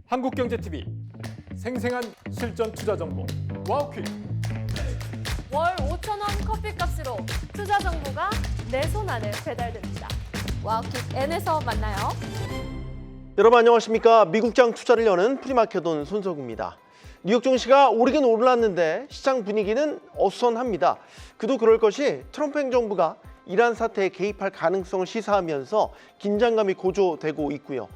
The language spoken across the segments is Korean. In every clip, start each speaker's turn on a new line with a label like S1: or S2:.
S1: 한국경제TV 생생한 실전 투자 정보 와우퀴.
S2: 월 5,000원 커피값으로 투자 정보가 내 손 안에 배달됩니다. 와우킥 N에서 만나요.
S3: 여러분 안녕하십니까? 미국장 투자를 여는 프리마켓온 손석구입니다. 뉴욕 증시가 오르긴 올랐는데 시장 분위기는 어수선합니다. 그도 그럴 것이 트럼프 행정부가 이란 사태에 개입할 가능성을 시사하면서 긴장감이 고조되고 있고요.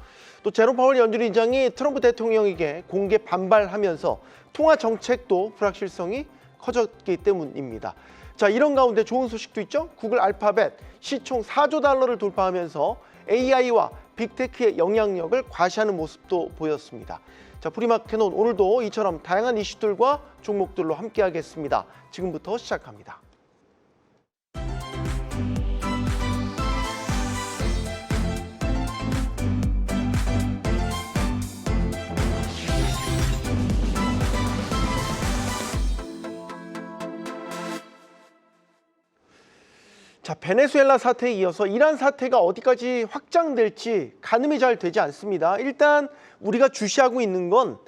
S3: 또 제롬 파월 연준 의장이 트럼프 대통령에게 공개 반발하면서 통화 정책도 불확실성이 커졌기 때문입니다. 자, 이런 가운데 좋은 소식도 있죠. 구글 알파벳 시총 4조 달러를 돌파하면서 AI와 빅테크의 영향력을 과시하는 모습도 보였습니다. 자, 프리마켓온 오늘도 이처럼 다양한 이슈들과 종목들로 함께하겠습니다. 지금부터 시작합니다. 자, 베네수엘라 사태에 이어서 이란 사태가 어디까지 확장될지 가늠이 잘 되지 않습니다. 일단 우리가 주시하고 있는 건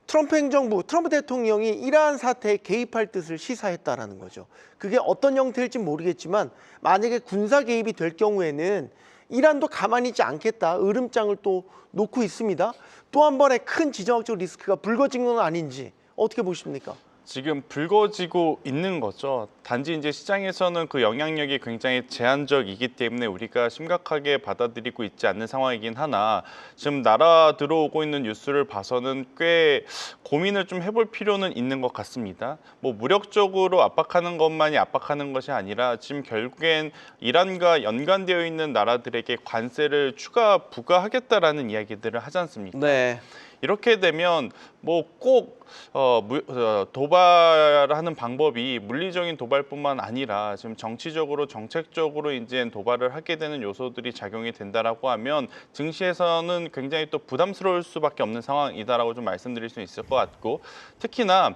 S3: 트럼프 행정부, 트럼프 대통령이 이란 사태에 개입할 뜻을 시사했다라는 거죠. 그게 어떤 형태일지 모르겠지만 만약에 군사 개입이 될 경우에는 이란도 가만히 있지 않겠다. 으름장을 또 놓고 있습니다. 또 한 번의 큰 지정학적 리스크가 불거진 건 아닌지 어떻게 보십니까?
S4: 지금 불거지고 있는 거죠. 단지 이제 시장에서는 그 영향력이 굉장히 제한적이기 때문에 우리가 심각하게 받아들이고 있지 않는 상황이긴 하나 지금 날아 들어오고 있는 뉴스를 봐서는 꽤 고민을 좀 해볼 필요는 있는 것 같습니다. 뭐 무력적으로 압박하는 것만이 압박하는 것이 아니라 지금 결국엔 이란과 연관되어 있는 나라들에게 관세를 추가 부과하겠다라는 이야기들을 하지 않습니까?
S3: 네.
S4: 이렇게 되면 뭐 꼭 도발하는 방법이 물리적인 도발뿐만 아니라 지금 정치적으로 정책적으로 이제 도발을 하게 되는 요소들이 작용이 된다라고 하면 증시에서는 굉장히 또 부담스러울 수밖에 없는 상황이다라고 좀 말씀드릴 수 있을 것 같고 특히나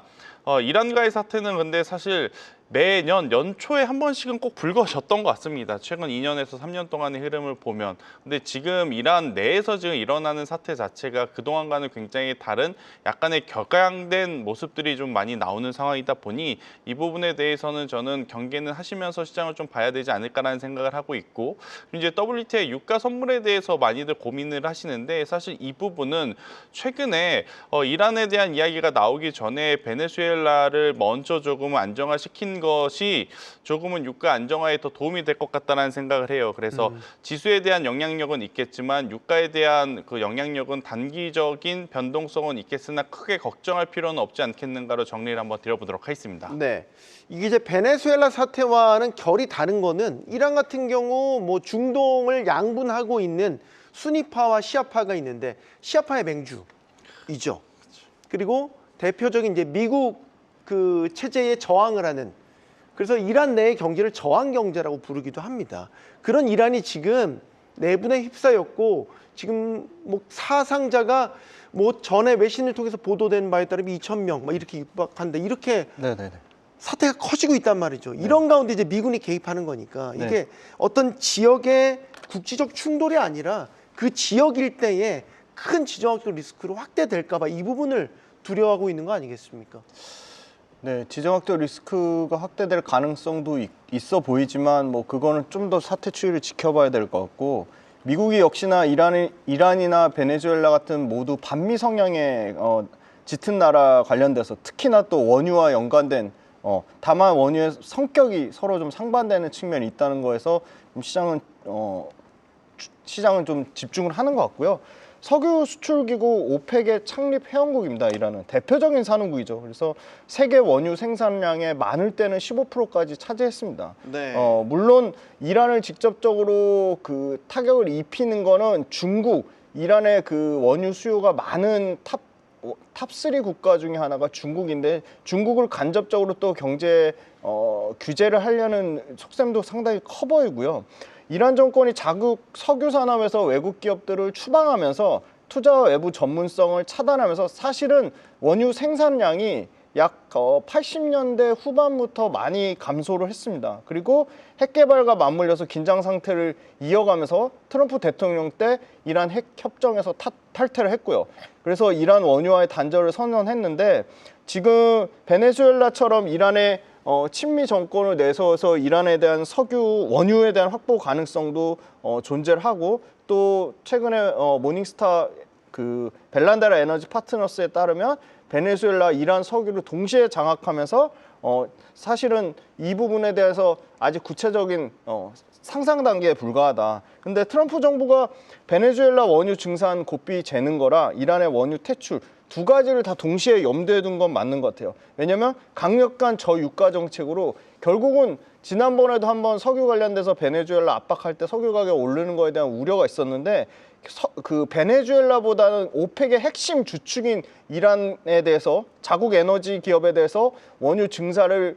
S4: 이란과의 사태는 근데 사실 매년 연초에 한 번씩은 꼭 불거졌던 것 같습니다. 최근 2년에서 3년 동안의 흐름을 보면. 근데 지금 이란 내에서 지금 일어나는 사태 자체가 그동안과는 굉장히 다른 약간의 격양된 모습들이 좀 많이 나오는 상황이다 보니 이 부분에 대해서는 저는 경계는 하시면서 시장을 좀 봐야 되지 않을까라는 생각을 하고 있고 이제 WTI 유가 선물에 대해서 많이들 고민을 하시는데 사실 이 부분은 최근에 이란에 대한 이야기가 나오기 전에 베네수엘라를 먼저 조금 안정화시킨 것이 조금은 유가 안정화에 더 도움이 될 것 같다는 생각을 해요. 그래서 지수에 대한 영향력은 있겠지만 유가에 대한 그 영향력은 단기적인 변동성은 있겠으나 크게 걱정할 필요는 없지 않겠는가로 정리를 한번 드려보도록 하겠습니다.
S3: 네, 이게 이제 베네수엘라 사태와는 결이 다른 거는 이란 같은 경우 뭐 중동을 양분하고 있는 수니파와 시아파가 있는데 시아파의 맹주이죠. 그리고 대표적인 이제 미국 그 체제에 저항을 하는 그래서 이란 내의 경제를 저항 경제라고 부르기도 합니다. 그런 이란이 지금 내분에 휩싸였고 지금 뭐 사상자가 뭐 전에 외신을 통해서 보도된 바에 따르면 2,000명 막 이렇게 육박한데 이렇게 사태가 커지고 있단 말이죠. 이런 가운데 이제 미군이 개입하는 거니까 이게 어떤 지역의 국지적 충돌이 아니라 그 지역 일대에 큰 지정학적 리스크로 확대될까 봐 이 부분을 두려워하고 있는 거 아니겠습니까?
S5: 네, 지정학적 리스크가 확대될 가능성도 있어 보이지만 뭐 그거는 좀 더 사태 추이를 지켜봐야 될 것 같고 미국이 역시나 이란이나 베네수엘라 같은 모두 반미 성향의 짙은 나라 관련돼서 특히나 또 원유와 연관된 다만 원유의 성격이 서로 좀 상반되는 측면이 있다는 거에서 시장은 좀 집중을 하는 것 같고요. 석유 수출기구 오펙의 창립 회원국입니다. 이란은 대표적인 산유국이죠. 그래서 세계 원유 생산량의 많을 때는 15%까지 차지했습니다.
S3: 네.
S5: 물론 이란을 직접적으로 그 타격을 입히는 거는 중국, 이란의 그 원유 수요가 많은 탑3 국가 중에 하나가 중국인데 중국을 간접적으로 또 경제 규제를 하려는 속셈도 상당히 커 보이고요. 이란 정권이 자국 석유 산업에서 외국 기업들을 추방하면서 투자와 외부 전문성을 차단하면서 사실은 원유 생산량이 약 80년대 후반부터 많이 감소를 했습니다. 그리고 핵 개발과 맞물려서 긴장 상태를 이어가면서 트럼프 대통령 때 이란 핵 협정에서 탈퇴를 했고요. 그래서 이란 원유와의 단절을 선언했는데 지금 베네수엘라처럼 이란의 친미 정권을 내세워서 이란에 대한 석유 원유에 대한 확보 가능성도 존재를 하고 또 최근에 모닝스타 그 벨란다라 에너지 파트너스에 따르면 베네수엘라, 이란 석유를 동시에 장악하면서 사실은 이 부분에 대해서 아직 구체적인 상상 단계에 불과하다. 근데 트럼프 정부가 베네수엘라 원유 증산 고삐 재는 거라 이란의 원유 퇴출 두 가지를 다 동시에 염두에 둔 건 맞는 것 같아요. 왜냐하면 강력한 저유가 정책으로 결국은 지난번에도 한번 석유 관련돼서 베네수엘라 압박할 때 석유 가격 오르는 거에 대한 우려가 있었는데 그 베네수엘라보다는 오펙의 핵심 주축인 이란에 대해서 자국 에너지 기업에 대해서 원유 증산을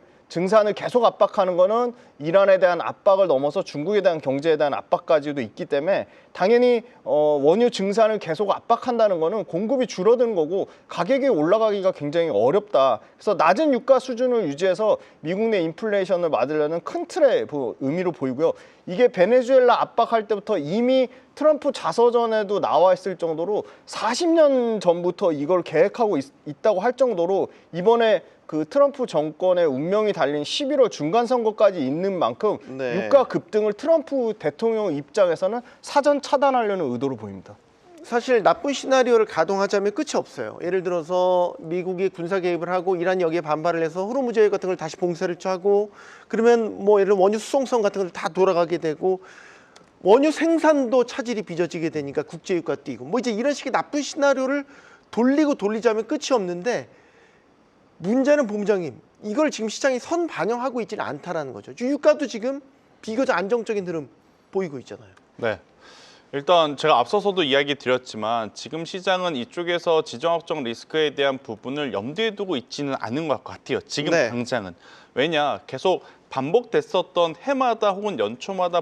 S5: 계속 압박하는 거는 이란에 대한 압박을 넘어서 중국에 대한 경제에 대한 압박까지도 있기 때문에 당연히 원유 증산을 계속 압박한다는 거는 공급이 줄어드는 거고 가격이 올라가기가 굉장히 어렵다. 그래서 낮은 유가 수준을 유지해서 미국 내 인플레이션을 막으려는 큰 틀의 의미로 보이고요. 이게 베네수엘라 압박할 때부터 이미 트럼프 자서전에도 나와 있을 정도로 40년 전부터 이걸 계획하고 있다고 할 정도로 이번에 그 트럼프 정권의 운명이 달린 11월 중간 선거까지 있는 만큼
S3: 네.
S5: 유가 급등을 트럼프 대통령 입장에서는 사전 차단하려는 의도로 보입니다.
S3: 사실 나쁜 시나리오를 가동하자면 끝이 없어요. 예를 들어서 미국이 군사 개입을 하고 이란이 여기에 반발을 해서 호르무즈 해협 같은 걸 다시 봉쇄를 하고 그러면 뭐 예를 들어 원유 수송선 같은 걸 다 돌아가게 되고 원유 생산도 차질이 빚어지게 되니까 국제유가 뛰고 뭐 이제 이런 식의 나쁜 시나리오를 돌리자면 끝이 없는데 문제는 본부장님 이걸 지금 시장이 선반영하고 있지는 않다라는 거죠. 유가도 지금 비교적 안정적인 흐름 보이고 있잖아요.
S4: 네. 일단 제가 앞서서도 이야기 드렸지만 지금 시장은 이쪽에서 지정학적 리스크에 대한 부분을 염두에 두고 있지는 않은 것 같아요. 지금
S3: 네.
S4: 당장은. 왜냐? 계속 반복됐었던 해마다 혹은 연초마다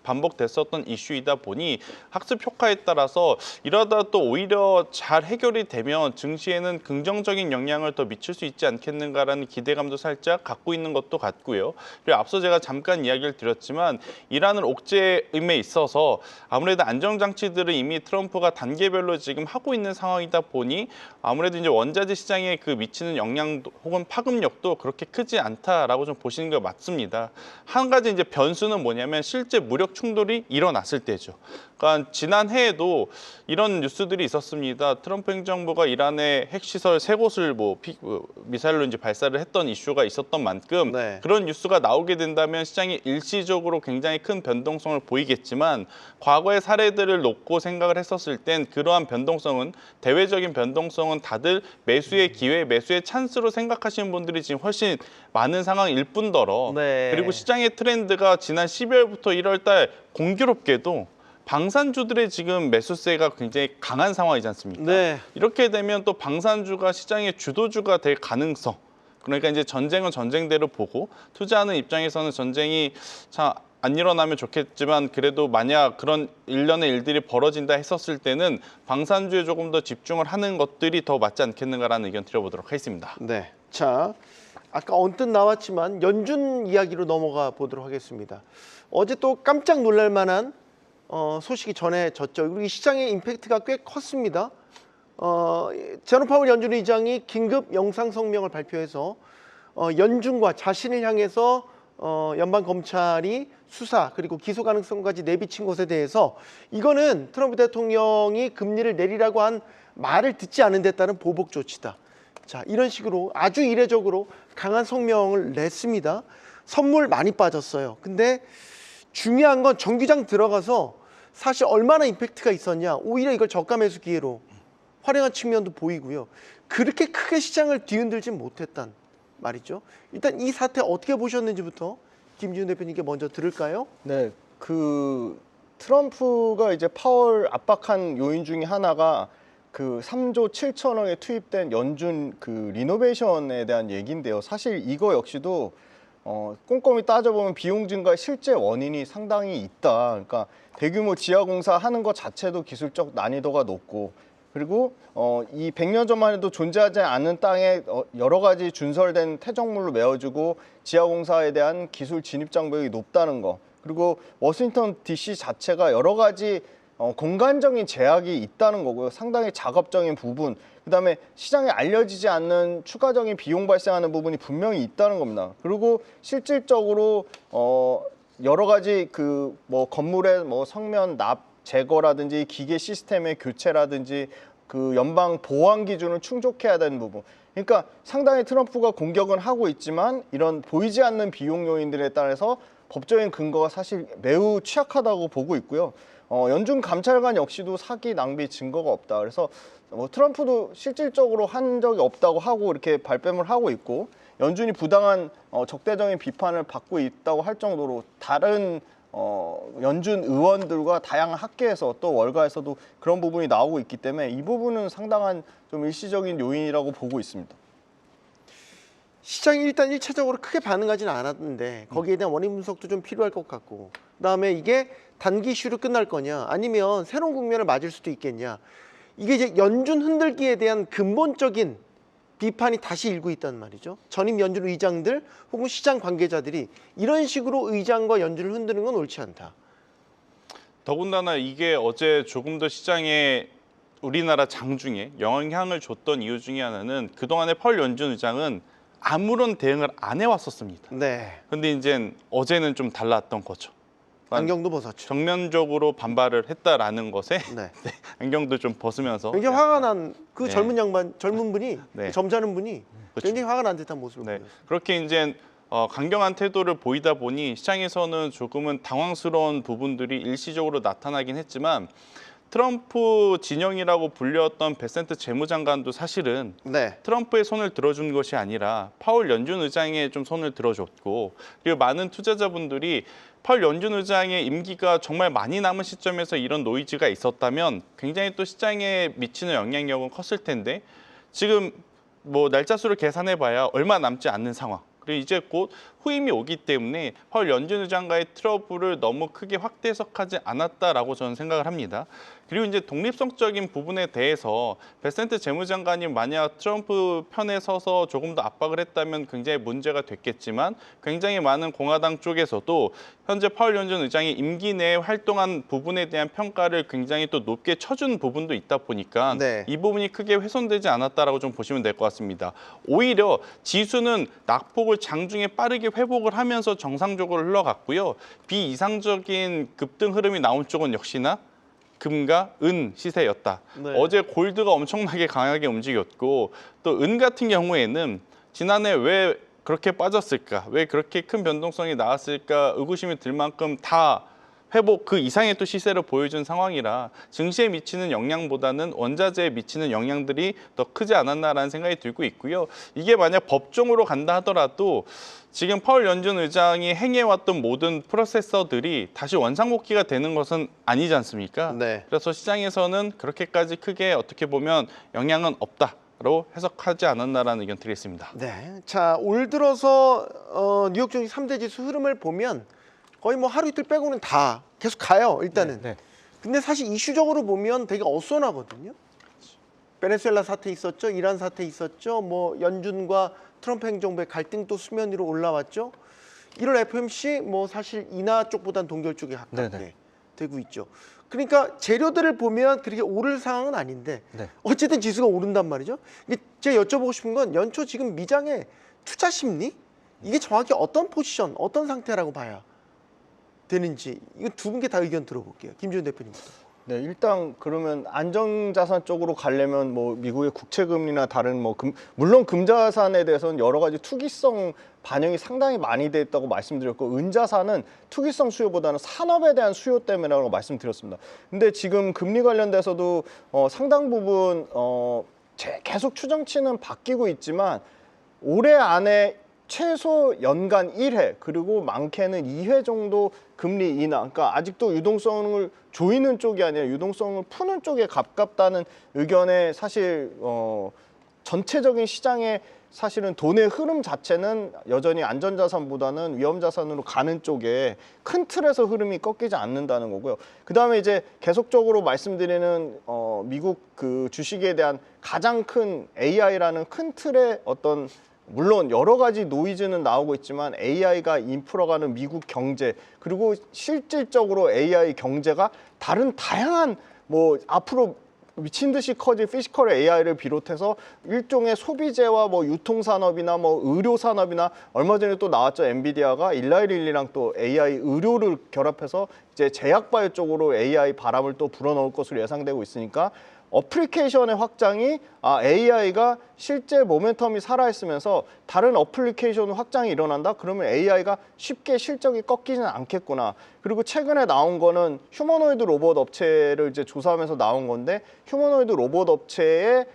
S4: 반복됐었던 이슈이다 보니 학습 효과에 따라서 이러다 또 오히려 잘 해결이 되면 증시에는 긍정적인 영향을 더 미칠 수 있지 않겠는가라는 기대감도 살짝 갖고 있는 것도 같고요. 그리고 앞서 제가 잠깐 이야기를 드렸지만 이란은 옥죄임에 있어서 아무래도 안정장치들을 이미 트럼프가 단계별로 지금 하고 있는 상황이다 보니 아무래도 이제 원자재 시장에 그 미치는 영향도 혹은 파급력도 그렇게 크지 않다라고 좀 보시는 게 맞습니다. 한 가지 이제 변수는 뭐냐면 실제 무력 충돌이 일어났을 때죠. 그러니까 지난해에도 이런 뉴스들이 있었습니다. 트럼프 행정부가 이란의 핵시설 3곳을 미사일로 이제 발사를 했던 이슈가 있었던 만큼
S3: 네.
S4: 그런 뉴스가 나오게 된다면 시장이 일시적으로 굉장히 큰 변동성을 보이겠지만 과거의 사례들을 놓고 생각을 했었을 땐 그러한 변동성은 대외적인 변동성은 다들 매수의 기회, 매수의 찬스로 생각하시는 분들이 지금 훨씬 많은 상황일 뿐더러
S3: 네.
S4: 그리고 시장의 트렌드가 지난 12월부터 1월 달 공교롭게도 방산주들의 지금 매수세가 굉장히 강한 상황이지 않습니까?
S3: 네.
S4: 이렇게 되면 또 방산주가 시장의 주도주가 될 가능성. 그러니까 이제 전쟁은 전쟁대로 보고 투자하는 입장에서는 전쟁이 참 안 일어나면 좋겠지만 그래도 만약 그런 일련의 일들이 벌어진다 했었을 때는 방산주에 조금 더 집중을 하는 것들이 더 맞지 않겠는가라는 의견 드려보도록 하겠습니다.
S3: 네. 자, 아까 언뜻 나왔지만 연준 이야기로 넘어가 보도록 하겠습니다. 어제 또 깜짝 놀랄 만한 소식이 전해졌죠. 그리고 이 시장의 임팩트가 꽤 컸습니다. 제롬 파월 연준 의장이 긴급 영상 성명을 발표해서 연준과 자신을 향해서 연방 검찰이 수사 그리고 기소 가능성까지 내비친 것에 대해서 이거는 트럼프 대통령이 금리를 내리라고 한 말을 듣지 않은 데 따른 보복 조치다. 자, 이런 식으로 아주 이례적으로 강한 성명을 냈습니다. 선물 많이 빠졌어요. 근데 중요한 건 정규장 들어가서 사실 얼마나 임팩트가 있었냐. 오히려 이걸 저가 매수 기회로 활용한 측면도 보이고요. 그렇게 크게 시장을 뒤흔들진 못했단 말이죠. 일단 이 사태 어떻게 보셨는지부터 김지훈 대표님께 먼저 들을까요?
S5: 네, 그 트럼프가 이제 파월 압박한 요인 중에 하나가 그 3조 7천억에 투입된 연준 그 리노베이션에 대한 얘기인데요. 사실 이거 역시도 꼼꼼히 따져보면 비용 증가의 실제 원인이 상당히 있다. 그러니까 대규모 지하 공사 하는 것 자체도 기술적 난이도가 높고 그리고 이 100년 전만 해도 존재하지 않은 땅에 여러 가지 준설된 퇴적물로 메워주고 지하공사에 대한 기술 진입 장벽이 높다는 거. 그리고 워싱턴 DC 자체가 여러 가지 공간적인 제약이 있다는 거고요. 상당히 작업적인 부분, 그다음에 시장에 알려지지 않는 추가적인 비용 발생하는 부분이 분명히 있다는 겁니다. 그리고 실질적으로 여러 가지 그 뭐 건물의 뭐 성면 납 제거라든지 기계 시스템의 교체라든지 그 연방 보안 기준을 충족해야 되는 부분. 그러니까 상당히 트럼프가 공격은 하고 있지만 이런 보이지 않는 비용 요인들에 따라서 법적인 근거가 사실 매우 취약하다고 보고 있고요. 연준 감찰관 역시도 사기 낭비 증거가 없다. 그래서 뭐 트럼프도 실질적으로 한 적이 없다고 하고 이렇게 발뺌을 하고 있고 연준이 부당한 적대적인 비판을 받고 있다고 할 정도로 다른 연준 의원들과 다양한 학계에서 또 월가에서도 그런 부분이 나오고 있기 때문에 이 부분은 상당한 좀 일시적인 요인이라고 보고 있습니다.
S3: 시장이 일단 1차적으로 크게 반응하지는 않았는데 거기에 대한 원인 분석도 좀 필요할 것 같고 그다음에 이게 단기 이슈로 끝날 거냐 아니면 새로운 국면을 맞을 수도 있겠냐 이게 이제 연준 흔들기에 대한 근본적인 비판이 다시 일고 있단 말이죠. 전임 연준 의장들 혹은 시장 관계자들이 이런 식으로 의장과 연준을 흔드는 건 옳지 않다.
S4: 더군다나 이게 어제 조금 더 시장에 우리나라 장중에 영향을 줬던 이유 중에 하나는 그동안에 펄 연준 의장은 아무런 대응을 안 해왔었습니다.
S3: 네.
S4: 근데 이제 어제는 좀 달랐던 거죠.
S3: 안경도 벗었죠.
S4: 정면적으로 반발을 했다라는 것에
S3: 네.
S4: 안경도 좀 벗으면서
S3: 굉장히 화가 난 그
S4: 네.
S3: 젊은 분이
S4: 네.
S3: 점잖은 분이
S4: 그렇죠.
S3: 굉장히 화가 난 듯한 모습을
S4: 네,
S3: 보였어요.
S4: 그렇게 이제 강경한 태도를 보이다 보니 시장에서는 조금은 당황스러운 부분들이 일시적으로 나타나긴 했지만 트럼프 진영이라고 불렸던 베센트 재무장관도 사실은
S3: 네.
S4: 트럼프의 손을 들어준 것이 아니라 파월 연준 의장의 좀 손을 들어줬고 그리고 많은 투자자분들이 파월 연준 의장의 임기가 정말 많이 남은 시점에서 이런 노이즈가 있었다면 굉장히 또 시장에 미치는 영향력은 컸을 텐데 지금 뭐 날짜 수를 계산해봐야 얼마 남지 않는 상황. 그리고 이제 곧 후임이 오기 때문에 파월 연준 의장과의 트러블을 너무 크게 확대 해석하지 않았다라고 저는 생각을 합니다. 그리고 이제 독립성적인 부분에 대해서 베센트 재무장관이 만약 트럼프 편에 서서 조금 더 압박을 했다면 굉장히 문제가 됐겠지만 굉장히 많은 공화당 쪽에서도 현재 파월 연준 의장이 임기 내에 활동한 부분에 대한 평가를 굉장히 또 높게 쳐준 부분도 있다 보니까
S3: 네.
S4: 이 부분이 크게 훼손되지 않았다라고 좀 보시면 될 것 같습니다. 오히려 지수는 낙폭을 장중에 빠르게 회복을 하면서 정상적으로 흘러갔고요. 비이상적인 급등 흐름이 나온 쪽은 역시나 금과 은 시세였다.
S3: 네.
S4: 어제 골드가 엄청나게 강하게 움직였고 또 은 같은 경우에는 지난해 왜 그렇게 빠졌을까? 왜 그렇게 큰 변동성이 나왔을까? 의구심이 들 만큼 다 회복 그 이상의 또 시세를 보여준 상황이라 증시에 미치는 영향보다는 원자재에 미치는 영향들이 더 크지 않았나라는 생각이 들고 있고요. 이게 만약 법정으로 간다 하더라도 지금 파월 연준 의장이 행해왔던 모든 프로세서들이 다시 원상복귀가 되는 것은 아니지 않습니까?
S3: 네.
S4: 그래서 시장에서는 그렇게까지 크게 어떻게 보면 영향은 없다로 해석하지 않았나라는 의견 드리겠습니다.
S3: 네. 자, 올 들어서 뉴욕 증시 3대 지수 흐름을 보면 거의 뭐 하루 이틀 빼고는 다 계속 가요. 일단은.
S5: 네.
S3: 근데 사실 이슈적으로 보면 되게 어수선하거든요. 베네수엘라 사태 있었죠. 이란 사태 있었죠. 뭐 연준과 트럼프 행정부의 갈등도 수면 위로 올라왔죠. 1월 FOMC 뭐 사실 인하 쪽보단 동결 쪽에 가깝게
S5: 네네.
S3: 되고 있죠. 그러니까 재료들을 보면 그렇게 오를 상황은 아닌데
S5: 네.
S3: 어쨌든 지수가 오른단 말이죠. 이게 제가 여쭤보고 싶은 건 연초 지금 미장의 투자 심리 이게 정확히 어떤 포지션, 어떤 상태라고 봐야 되는지 이거 두 분께 다 의견 들어볼게요. 김지훈 대표님부터.
S5: 네, 일단 그러면 안정자산 쪽으로 가려면 뭐 미국의 국채금리나 다른 뭐 물론 금자산에 대해서는 여러 가지 투기성 반영이 상당히 많이 돼 있다고 말씀드렸고 은자산은 투기성 수요보다는 산업에 대한 수요 때문이라고 말씀드렸습니다. 근데 지금 금리 관련돼서도 상당 부분 계속 추정치는 바뀌고 있지만 올해 안에 최소 연간 1회 그리고 많게는 2회 정도 금리 인하. 그러니까 아직도 유동성을 조이는 쪽이 아니라 유동성을 푸는 쪽에 가깝다는 의견에 사실 전체적인 시장의 사실은 돈의 흐름 자체는 여전히 안전자산보다는 위험자산으로 가는 쪽에 큰 틀에서 흐름이 꺾이지 않는다는 거고요. 그다음에 이제 계속적으로 말씀드리는 미국 그 주식에 대한 가장 큰 AI라는 큰 틀의 어떤 물론 여러 가지 노이즈는 나오고 있지만 AI가 인풀어가는 미국 경제 그리고 실질적으로 AI 경제가 다른 다양한 뭐 앞으로 미친 듯이 커질 피지컬 AI를 비롯해서 일종의 소비재와 뭐 유통산업이나 뭐 의료산업이나 얼마 전에 또 나왔죠. 엔비디아가 1112랑 또 AI 의료를 결합해서 이제 제약바이오 쪽으로 AI 바람을 또 불어넣을 것으로 예상되고 있으니까 어플리케이션의 확장이 AI가 실제 모멘텀이 살아있으면서 다른 어플리케이션 확장이 일어난다? 그러면 AI가 쉽게 실적이 꺾이지는 않겠구나. 그리고 최근에 나온 거는 휴머노이드 로봇 업체를 이제 조사하면서 나온 건데 휴머노이드 로봇 업체의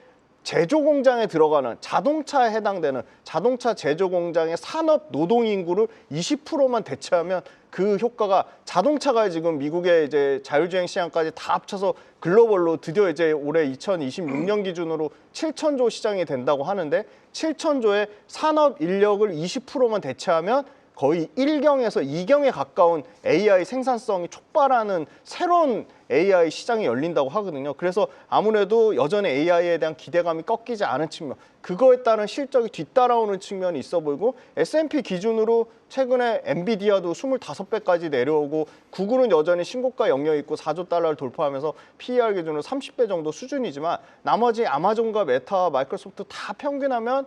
S5: 제조 공장에 들어가는 자동차에 해당되는 자동차 제조 공장의 산업 노동 인구를 20%만 대체하면 그 효과가 자동차가 지금 미국의 이제 자율주행 시장까지 다 합쳐서 글로벌로 드디어 이제 올해 2026년 기준으로 7천조 시장이 된다고 하는데 7천조의 산업 인력을 20%만 대체하면 거의 1경에서 2경에 가까운 AI 생산성이 촉발하는 새로운 AI 시장이 열린다고 하거든요. 그래서 아무래도 여전히 AI에 대한 기대감이 꺾이지 않은 측면, 그거에 따른 실적이 뒤따라오는 측면이 있어 보이고 S&P 기준으로 최근에 엔비디아도 25배까지 내려오고 구글은 여전히 신고가 영역이 있고 4조 달러를 돌파하면서 PER 기준으로 30배 정도 수준이지만 나머지 아마존과 메타와 마이크로소프트 다 평균하면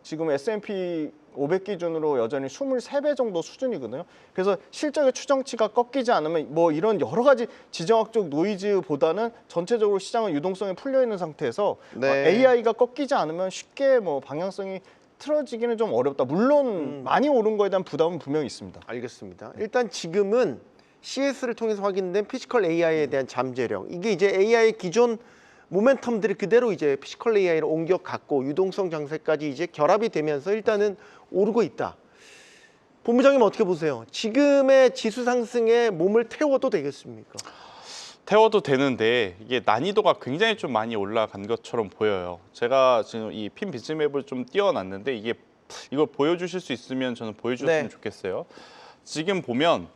S5: 지금 S&P 500 기준으로 여전히 23배 정도 수준이거든요. 그래서 실적의 추정치가 꺾이지 않으면 뭐 이런 여러 가지 지정학적 노이즈보다는 전체적으로 시장은 유동성이 풀려 있는 상태에서 AI가 꺾이지 않으면 쉽게 뭐 방향성이 틀어지기는 좀 어렵다. 물론 많이 오른 거에 대한 부담은 분명히 있습니다.
S3: 알겠습니다. 일단 지금은 CS를 통해서 확인된 피지컬 AI에 대한 잠재력, 이게 이제 AI 기존 모멘텀들이 그대로 이제 피지컬 AI로 옮겨갔고 유동성 장세까지 이제 결합이 되면서 일단은 오르고 있다. 본부장님 어떻게 보세요? 지금의 지수 상승에 몸을 태워도 되겠습니까?
S4: 태워도 되는데 이게 난이도가 굉장히 좀 많이 올라간 것처럼 보여요. 제가 지금 이 핀 비즈맵을 좀 띄워놨는데 이걸 보여주실 수 있으면 저는 보여주셨으면 좋겠어요. 지금 보면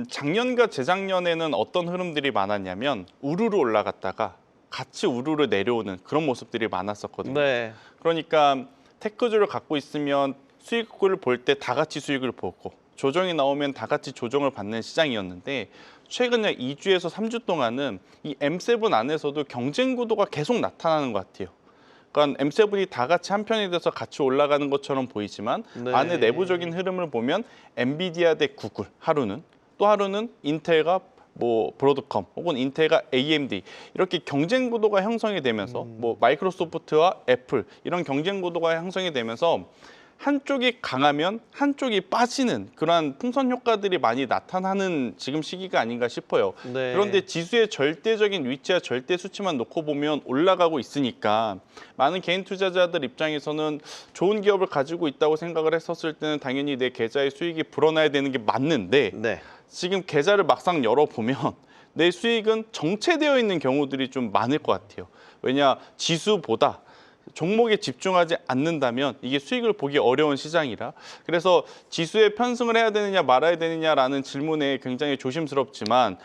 S4: 작년과 재작년에는 어떤 흐름들이 많았냐면 우르르 올라갔다가 같이 우르르 내려오는 그런 모습들이 많았었거든요. 그러니까 테크주를 갖고 있으면 수익을 볼 때 다 같이 수익을 보고 조정이 나오면 다 같이 조정을 받는 시장이었는데 최근 2주에서 3주 동안은 이 M7 안에서도 경쟁 구도가 계속 나타나는 것 같아요. 그러니까 M7이 다 같이 한 편이 돼서 같이 올라가는 것처럼 보이지만 안에 내부적인 흐름을 보면 엔비디아 대 구글 하루는, 또 하루는 인텔과 뭐 브로드컴 혹은 인텔과 AMD 이렇게 경쟁 구도가 형성이 되면서 뭐 마이크로소프트와 애플 이런 경쟁 구도가 형성이 되면서 한쪽이 강하면 한쪽이 빠지는 그러한 풍선 효과들이 많이 나타나는 지금 시기가 아닌가 싶어요. 그런데 지수의 절대적인 위치와 절대 수치만 놓고 보면 올라가고 있으니까 많은 개인 투자자들 입장에서는 좋은 기업을 가지고 있다고 생각을 했었을 때는 당연히 내 계좌의 수익이 불어나야 되는 게 맞는데 지금 계좌를 막상 열어보면 내 수익은 정체되어 있는 경우들이 좀 많을 것 같아요. 왜냐, 지수보다 종목에 집중하지 않는다면 이게 수익을 보기 어려운 시장이라, 그래서 지수에 편승을 해야 되느냐 말아야 되느냐라는 질문에 굉장히 조심스럽지만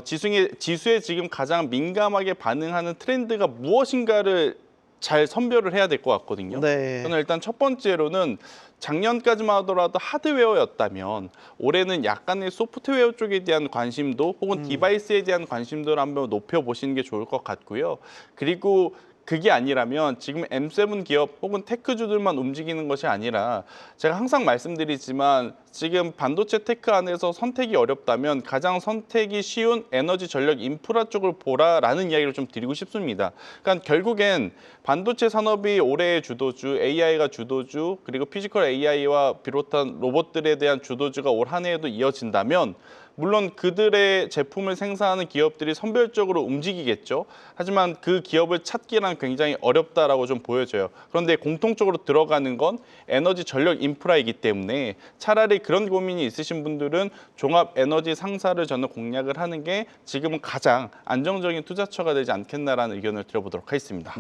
S4: 지수에 지금 가장 민감하게 반응하는 트렌드가 무엇인가를 잘 선별을 해야 될 것 같거든요. 저는 일단 첫 번째로는 작년까지만 하더라도 하드웨어였다면 올해는 약간의 소프트웨어 쪽에 대한 관심도 혹은 디바이스에 대한 관심도를 한번 높여보시는 게 좋을 것 같고요. 그리고 그게 아니라면 지금 M7 기업 혹은 테크주들만 움직이는 것이 아니라 제가 항상 말씀드리지만 지금 반도체 테크 안에서 선택이 어렵다면 가장 선택이 쉬운 에너지 전력 인프라 쪽을 보라라는 이야기를 좀 드리고 싶습니다. 그러니까 결국엔 반도체 산업이 올해의 주도주, AI가 주도주, 그리고 피지컬 AI와 비롯한 로봇들에 대한 주도주가 올 한 해에도 이어진다면 물론 그들의 제품을 생산하는 기업들이 선별적으로 움직이겠죠. 하지만 그 기업을 찾기란 굉장히 어렵다라고 좀 보여져요. 그런데 공통적으로 들어가는 건 에너지 전력 인프라이기 때문에 차라리 그런 고민이 있으신 분들은 종합 에너지 상사를 저는 공략을 하는 게 지금은 가장 안정적인 투자처가 되지 않겠나라는 의견을 드려보도록 하겠습니다.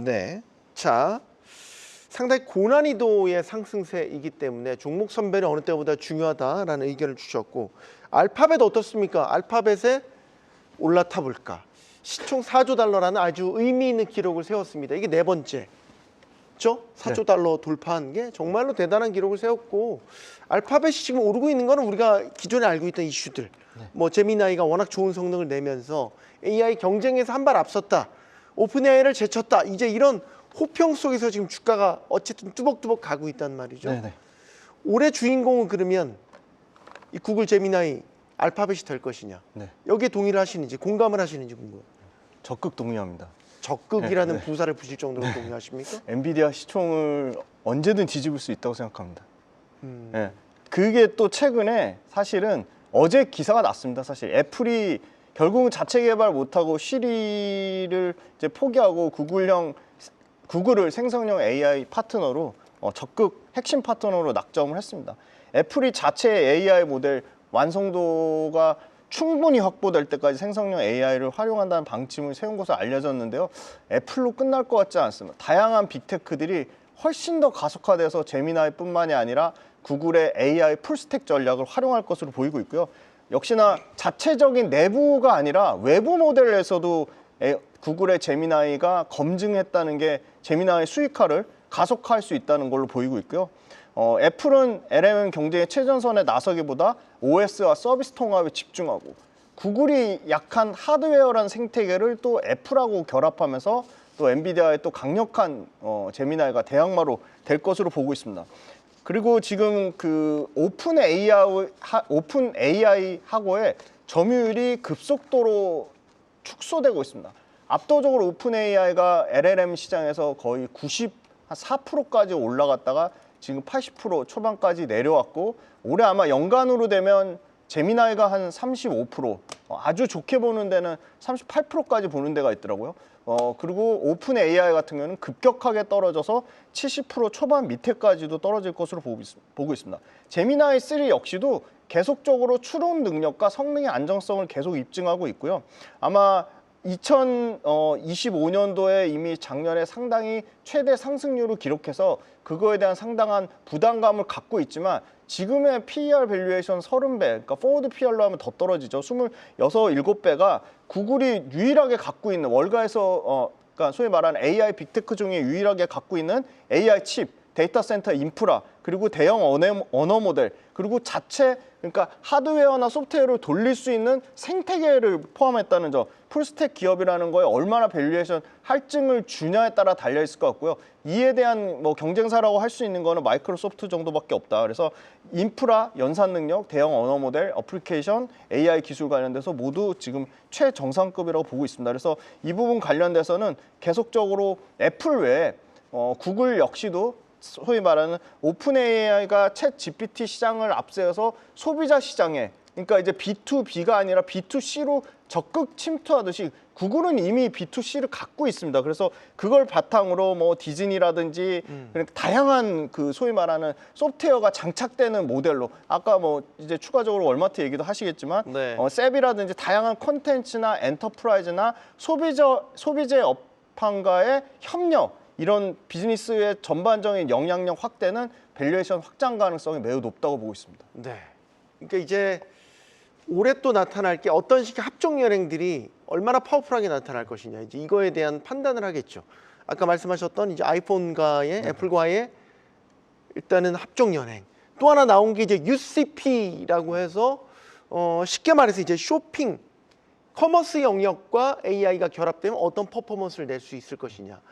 S3: 자, 상당히 고난이도의 상승세이기 때문에 종목 선별이 어느 때보다 중요하다라는 의견을 주셨고, 알파벳 어떻습니까? 알파벳에 올라타 볼까? 시총 4조 달러라는 아주 의미 있는 기록을 세웠습니다. 이게 네 번째. 그렇죠? 4조 달러 돌파한 게 정말로 대단한 기록을 세웠고, 알파벳이 지금 오르고 있는 거는 우리가 기존에 알고 있던 이슈들, 뭐 제미나이가 워낙 좋은 성능을 내면서 AI 경쟁에서 한 발 앞섰다, 오픈 AI를 제쳤다, 이제 이런 호평 속에서 지금 주가가 어쨌든 뚜벅뚜벅 가고 있단 말이죠.
S5: 네네.
S3: 올해 주인공은 그러면 이 구글 제미나이 알파벳이 될 것이냐,
S5: 네.
S3: 여기에 동의를 하시는지 공감을 하시는지 궁금해요.
S5: 적극 동의합니다.
S3: 적극이라는
S5: 네.
S3: 부사를 붙일 정도로 동의하십니까?
S5: 엔비디아 시총을 언제든 뒤집을 수 있다고 생각합니다. 예. 그게 또 최근에 사실은 어제 기사가 났습니다. 사실 애플이 결국은 자체 개발 못하고 시리를 이제 포기하고 구글을 생성형 AI 파트너로 적극 핵심 파트너로 낙점을 했습니다. 애플이 자체 AI 모델 완성도가 충분히 확보될 때까지 생성형 AI를 활용한다는 방침을 세운 것으로 알려졌는데요. 애플로 끝날 것 같지 않습니다. 다양한 빅테크들이 훨씬 더 가속화돼서 제미나이뿐만이 아니라 구글의 AI 풀스택 전략을 활용할 것으로 보이고 있고요. 역시나 자체적인 내부가 아니라 외부 모델에서도 구글의 제미나이가 검증했다는 게 제미나이 수익화를 가속화할 수 있다는 걸로 보이고 있고요. 애플은 LLM 경쟁의 최전선에 나서기보다 OS와 서비스 통합에 집중하고, 구글이 약한 하드웨어라는 생태계를 또 애플하고 결합하면서 또 엔비디아의 또 강력한 제미나이가 대항마로 될 것으로 보고 있습니다. 그리고 지금 그 오픈 AI하고의 점유율이 급속도로 축소되고 있습니다. 압도적으로 오픈 AI가 LLM 시장에서 거의 94%까지 올라갔다가 지금 80% 초반까지 내려왔고, 올해 아마 연간으로 되면 제미나이가 한 35%, 아주 좋게 보는 데는 38%까지 보는 데가 있더라고요. 그리고 오픈 AI 같은 경우는 급격하게 떨어져서 70% 초반 밑에까지도 떨어질 것으로 보고 있습니다. 제미나이 3 역시도 계속적으로 추론 능력과 성능의 안정성을 계속 입증하고 있고요. 아마 2025년도에 이미 작년에 상당히 최대 상승률을 기록해서 그거에 대한 상당한 부담감을 갖고 있지만, 지금의 PER 밸류에이션 30배, 그러니까 포워드 PER로 하면 더 떨어지죠. 26, 7배가 구글이 유일하게 갖고 있는 월가에서 그러니까 소위 말하는 AI 빅테크 중에 유일하게 갖고 있는 AI 칩, 데이터 센터 인프라, 그리고 대형 언어 모델, 그리고 자체 그러니까 하드웨어나 소프트웨어를 돌릴 수 있는 생태계를 포함했다는 점, 풀스택 기업이라는 거에 얼마나 밸류에이션 할증을 주냐에 따라 달려 있을 것 같고요. 이에 대한 뭐 경쟁사라고 할 수 있는 거는 마이크로소프트 정도밖에 없다. 그래서 인프라, 연산 능력, 대형 언어 모델, 어플리케이션, AI 기술 관련돼서 모두 지금 최정상급이라고 보고 있습니다. 그래서 이 부분 관련돼서는 계속적으로 애플 외에 구글 역시도 소위 말하는 오픈 AI가 챗 GPT 시장을 앞세워서 소비자 시장에, 그러니까 이제 B2B가 아니라 B2C로 적극 침투하듯이 구글은 이미 B2C를 갖고 있습니다. 그래서 그걸 바탕으로 뭐 디즈니라든지 그러니까 다양한 그 소위 말하는 소프트웨어가 장착되는 모델로, 아까 뭐 이제 추가적으로 월마트 얘기도 하시겠지만
S3: 네.
S4: 셉이라든지 다양한 콘텐츠나 엔터프라이즈나 소비재 업황과의 협력, 이런 비즈니스의 전반적인 영향력 확대는 밸류에이션 확장 가능성이 매우 높다고 보고 있습니다.
S3: 네. 그러니까 이제 올해 또 나타날 게 어떤 식의 합종 연행들이 얼마나 파워풀하게 나타날 것이냐, 이제 이거에 대한 판단을 하겠죠. 아까 말씀하셨던 이제 아이폰과의 애플과의 일단은 합종 연행. 또 하나 나온 게 이제 UCP라고 해서 쉽게 말해서 이제 쇼핑, 커머스 영역과 AI가 결합되면 어떤 퍼포먼스를 낼 수 있을 것이냐.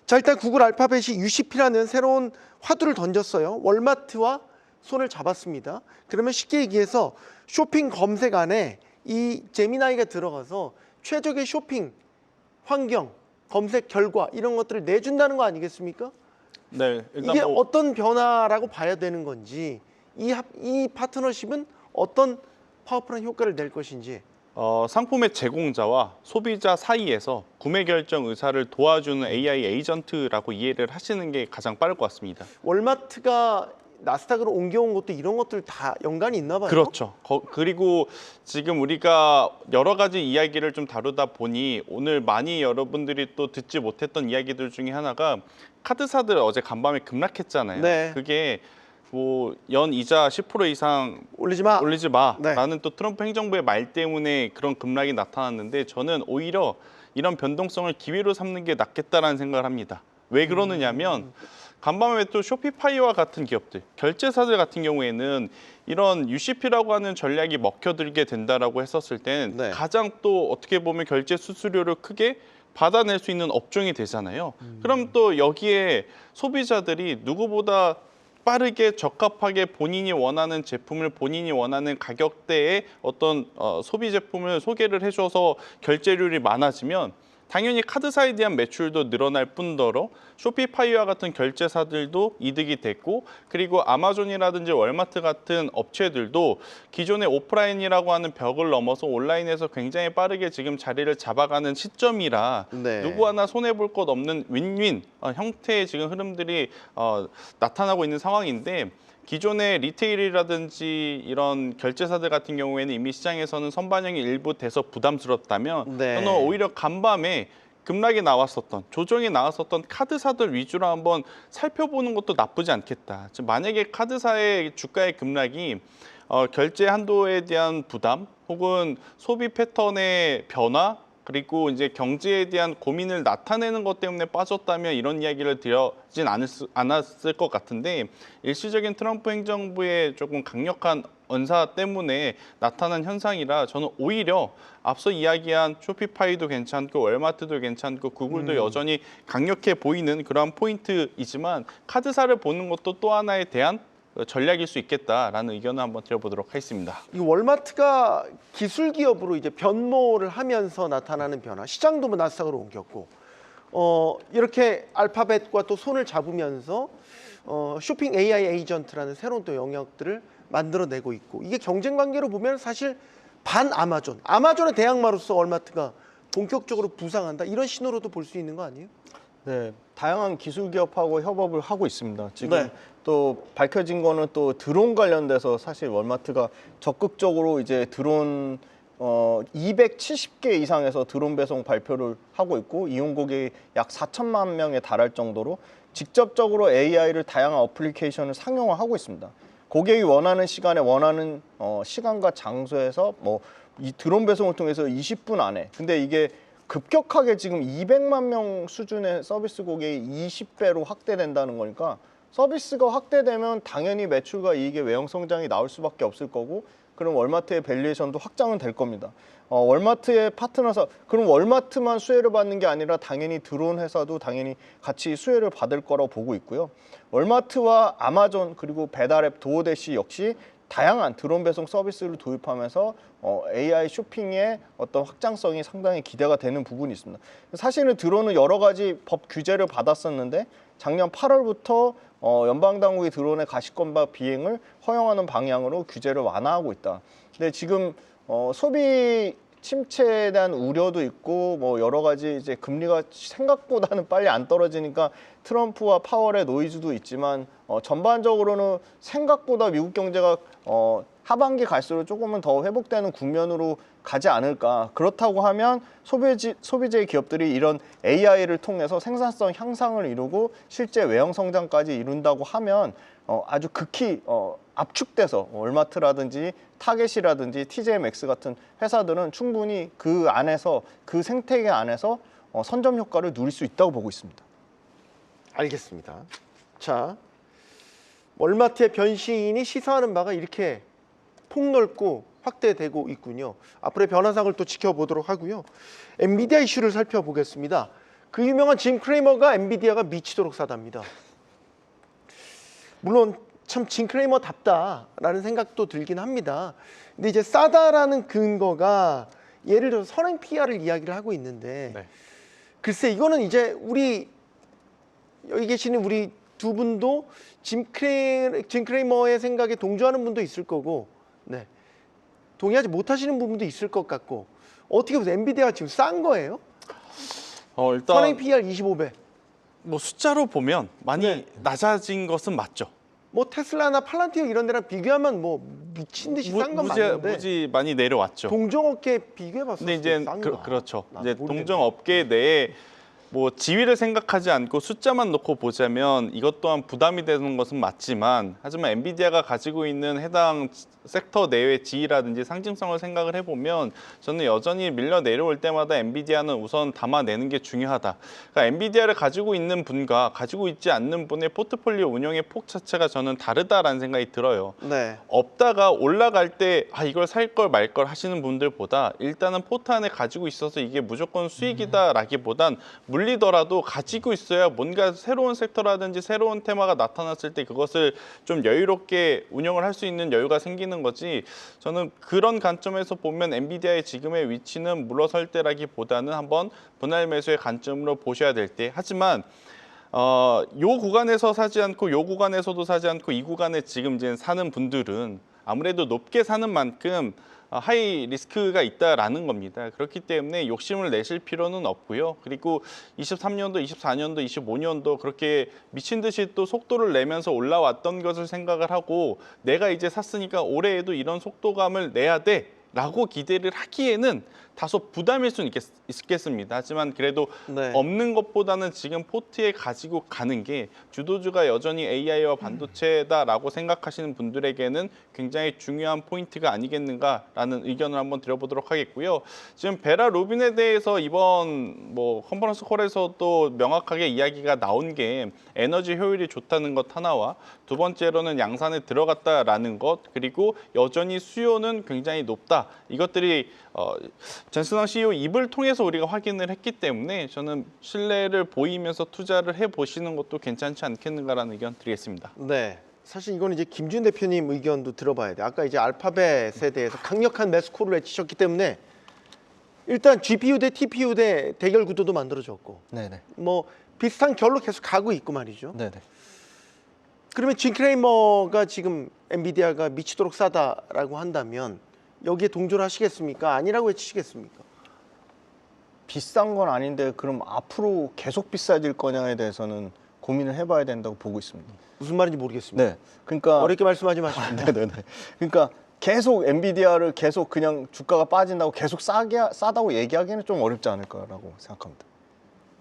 S3: 자, 일단 구글 알파벳이 UCP라는 새로운 화두를 던졌어요. 월마트와 손을 잡았습니다. 그러면 쉽게 얘기해서 쇼핑 검색 안에 이 제미나이가 들어가서 최적의 쇼핑 환경, 검색 결과 이런 것들을 내준다는 거 아니겠습니까?
S4: 네, 일단
S3: 이게 어떤 변화라고 봐야 되는 건지, 이 파트너십은 어떤 파워풀한 효과를 낼 것인지.
S4: 상품의 제공자와 소비자 사이에서 구매 결정 의사를 도와주는 AI 에이전트라고 이해를 하시는 게 가장 빠를 것 같습니다.
S3: 월마트가 나스닥으로 옮겨온 것도 이런 것들 다 연관이 있나 봐요.
S4: 그렇죠. 그리고 지금 우리가 여러 가지 이야기를 좀 다루다 보니 오늘 많이 여러분들이 또 듣지 못했던 이야기들 중에 하나가 카드사들 어제 간밤에 급락했잖아요.
S3: 네.
S4: 그게 뭐 연 이자 10% 이상
S3: 올리지 마.
S4: 올리지 마라는
S3: 네.
S4: 또 트럼프 행정부의 말 때문에 그런 급락이 나타났는데 저는 오히려 이런 변동성을 기회로 삼는 게 낫겠다라는 생각을 합니다. 왜 그러느냐면 간밤에 또 쇼피파이와 같은 기업들, 결제사들 같은 경우에는 이런 UCP라고 하는 전략이 먹혀들게 된다라고 했었을 땐
S3: 네.
S4: 가장 또 어떻게 보면 결제 수수료를 크게 받아낼 수 있는 업종이 되잖아요. 그럼 또 여기에 소비자들이 누구보다 빠르게 적합하게 본인이 원하는 제품을 본인이 원하는 가격대의 어떤 소비 제품을 소개를 해줘서 결제율이 많아지면 당연히 카드사에 대한 매출도 늘어날 뿐더러 쇼피파이와 같은 결제사들도 이득이 됐고 그리고 아마존이라든지 월마트 같은 업체들도 기존의 오프라인이라고 하는 벽을 넘어서 온라인에서 굉장히 빠르게 지금 자리를 잡아가는 시점이라
S3: 네.
S4: 누구 하나 손해볼 것 없는 윈윈 형태의 지금 흐름들이 나타나고 있는 상황인데 기존의 리테일이라든지 이런 결제사들 같은 경우에는 이미 시장에서는 선반영이 일부 돼서 부담스럽다면
S3: 네.
S4: 저는 오히려 간밤에 급락이 나왔었던 조정이 나왔었던 카드사들 위주로 한번 살펴보는 것도 나쁘지 않겠다. 즉 만약에 카드사의 주가의 급락이 결제 한도에 대한 부담 혹은 소비 패턴의 변화 그리고 이제 경제에 대한 고민을 나타내는 것 때문에 빠졌다면 이런 이야기를 드리진 않았을 것 같은데 일시적인 트럼프 행정부의 조금 강력한 언사 때문에 나타난 현상이라 저는 오히려 앞서 이야기한 쇼피파이도 괜찮고 월마트도 괜찮고 구글도 여전히 강력해 보이는 그러한 포인트이지만 카드사를 보는 것도 또 하나에 대한 전략일 수 있겠다라는 의견을 한번 드려보도록 하겠습니다.
S3: 이 월마트가 기술 기업으로 이제 변모를 하면서 나타나는 변화, 시장도 뭐 나스닥으로 옮겼고, 이렇게 알파벳과 또 손을 잡으면서 쇼핑 AI 에이전트라는 새로운 또 영역들을 만들어내고 있고, 이게 경쟁 관계로 보면 사실 반 아마존의 대항마로서 월마트가 본격적으로 부상한다 이런 신호로도 볼 수 있는 거 아니에요?
S5: 네, 다양한 기술 기업하고 협업을 하고 있습니다. 지금
S3: 네.
S5: 또 밝혀진 거는 또 드론 관련돼서 사실 월마트가 적극적으로 이제 드론 270개 이상에서 드론 배송 발표를 하고 있고 이용 고객이 약 4천만 명에 달할 정도로 직접적으로 AI를 다양한 어플리케이션을 상용화하고 있습니다. 고객이 원하는 시간에 원하는 시간과 장소에서 뭐 이 드론 배송을 통해서 20분 안에 근데 이게 급격하게 지금 200만 명 수준의 서비스 고객이 20배로 확대된다는 거니까 서비스가 확대되면 당연히 매출과 이익의 외형 성장이 나올 수밖에 없을 거고 그럼 월마트의 밸류에이션도 확장은 될 겁니다. 월마트의 파트너사 그럼 월마트만 수혜를 받는 게 아니라 당연히 드론 회사도 당연히 같이 수혜를 받을 거라고 보고 있고요. 월마트와 아마존 그리고 배달앱 도어대시 역시 다양한 드론 배송 서비스를 도입하면서 AI 쇼핑의 어떤 확장성이 상당히 기대가 되는 부분이 있습니다. 사실은 드론은 여러 가지 법 규제를 받았었는데 작년 8월부터 연방당국이 드론의 가시권과 비행을 허용하는 방향으로 규제를 완화하고 있다. 근데 지금 소비 침체에 대한 우려도 있고 뭐 여러 가지 이제 금리가 생각보다는 빨리 안 떨어지니까 트럼프와 파월의 노이즈도 있지만 전반적으로는 생각보다 미국 경제가 하반기 갈수록 조금은 더 회복되는 국면으로 가지 않을까. 그렇다고 하면 소비재 기업들이 이런 AI를 통해서 생산성 향상을 이루고 실제 외형 성장까지 이룬다고 하면 아주 극히 압축돼서 월마트라든지 타겟이라든지 TJMX 같은 회사들은 충분히 그 안에서 그 생태계 안에서 선점 효과를 누릴 수 있다고 보고 있습니다.
S3: 알겠습니다. 자, 월마트의 변신이 시사하는 바가 이렇게 폭넓고 확대되고 있군요. 앞으로의 변화상을 또 지켜보도록 하고요. 엔비디아 이슈를 살펴보겠습니다. 그 유명한 짐 크레이머가 엔비디아가 미치도록 싸답니다. 물론 참 짐 크레이머답다라는 생각도 들긴 합니다. 근데 이제 싸다라는 근거가 예를 들어서 선행 PR을 이야기를 하고 있는데
S4: 네.
S3: 글쎄 이거는 이제 우리 여기 계시는 우리 두 분도 짐 크레이머의 생각에 동조하는 분도 있을 거고 네. 동의하지 못하시는 부분도 있을 것 같고 어떻게 보세요? 엔비디아가 지금 싼 거예요?
S4: 일단
S3: 선행 PR 25배.
S4: 뭐 숫자로 보면 많이
S3: 네.
S4: 낮아진 것은 맞죠.
S3: 뭐 테슬라나 팔란티어 이런 데랑 비교하면 뭐 미친 듯이 싼 건 맞는데
S4: 무지 많이 내려왔죠.
S3: 동종업계 비교해봤을
S4: 근데
S3: 때
S4: 이제
S3: 싼가?
S4: 그렇죠.
S3: 나도
S4: 이제
S3: 모르겠네.
S4: 동종 업계 내에 뭐 지위를 생각하지 않고 숫자만 놓고 보자면 이것 또한 부담이 되는 것은 맞지만, 하지만 엔비디아가 가지고 있는 해당 섹터 내외 지위라든지 상징성을 생각을 해보면 저는 여전히 밀려 내려올 때마다 엔비디아는 우선 담아내는 게 중요하다. 그러니까 엔비디아를 가지고 있는 분과 가지고 있지 않는 분의 포트폴리오 운영의 폭 자체가 저는 다르다라는 생각이 들어요.
S3: 네.
S4: 없다가 올라갈 때 이걸 살 걸 말 걸 하시는 분들보다 일단은 포트 안에 가지고 있어서 이게 무조건 수익이다라기보단 물리더라도 가지고 있어야 뭔가 새로운 섹터라든지 새로운 테마가 나타났을 때 그것을 좀 여유롭게 운영을 할 수 있는 여유가 생기는 거지. 저는 그런 관점에서 보면 엔비디아의 지금의 위치는 물러설 때라기보다는 한번 분할 매수의 관점으로 보셔야 될 때. 하지만 요 구간에서 사지 않고 요 구간에서도 사지 않고 이 구간에 지금 이제 사는 분들은 아무래도 높게 사는 만큼 하이 리스크가 있다라는 겁니다. 그렇기 때문에 욕심을 내실 필요는 없고요. 그리고 23년도, 24년도, 25년도 그렇게 미친 듯이 또 속도를 내면서 올라왔던 것을 생각을 하고 내가 이제 샀으니까 올해에도 이런 속도감을 내야 돼 라고 기대를 하기에는 다소 부담일 수는 있겠습니다. 하지만 그래도
S3: 네.
S4: 없는 것보다는 지금 포트에 가지고 가는 게 주도주가 여전히 AI와 반도체다라고 생각하시는 분들에게는 굉장히 중요한 포인트가 아니겠는가라는 의견을 한번 드려보도록 하겠고요. 지금 베라 루빈에 대해서 이번 컨퍼런스 콜에서도 명확하게 이야기가 나온 게 에너지 효율이 좋다는 것 하나와 두 번째로는 양산에 들어갔다라는 것, 그리고 여전히 수요는 굉장히 높다. 이것들이 젠슨왕 CEO 입을 통해서 우리가 확인을 했기 때문에 저는 신뢰를 보이면서 투자를 해보시는 것도 괜찮지 않겠는가라는 의견 드리겠습니다.
S3: 네. 사실 이건 이제 김준 대표님 의견도 들어봐야 돼. 아까 이제 알파벳에 대해서 강력한 매스콜을 외치셨기 때문에 일단 GPU 대 TPU 대 대결 구도도 만들어졌고
S5: 네네.
S3: 뭐 비슷한 결로 계속 가고 있고 말이죠.
S5: 네네.
S3: 그러면 진 크레이머가 지금 엔비디아가 미치도록 싸다라고 한다면 여기에 동조를 하시겠습니까? 아니라고 외치시겠습니까?
S5: 비싼 건 아닌데 그럼 앞으로 계속 비싸질 거냐에 대해서는 고민을 해봐야 된다고 보고 있습니다.
S3: 무슨 말인지 모르겠습니다.
S5: 네. 그러니까
S3: 어렵게 말씀하지 마시고.
S5: 네네네. 그러니까 계속 엔비디아를 계속 그냥 주가가 빠진다고 계속 싸다고 얘기하기는 좀 어렵지 않을까라고 생각합니다.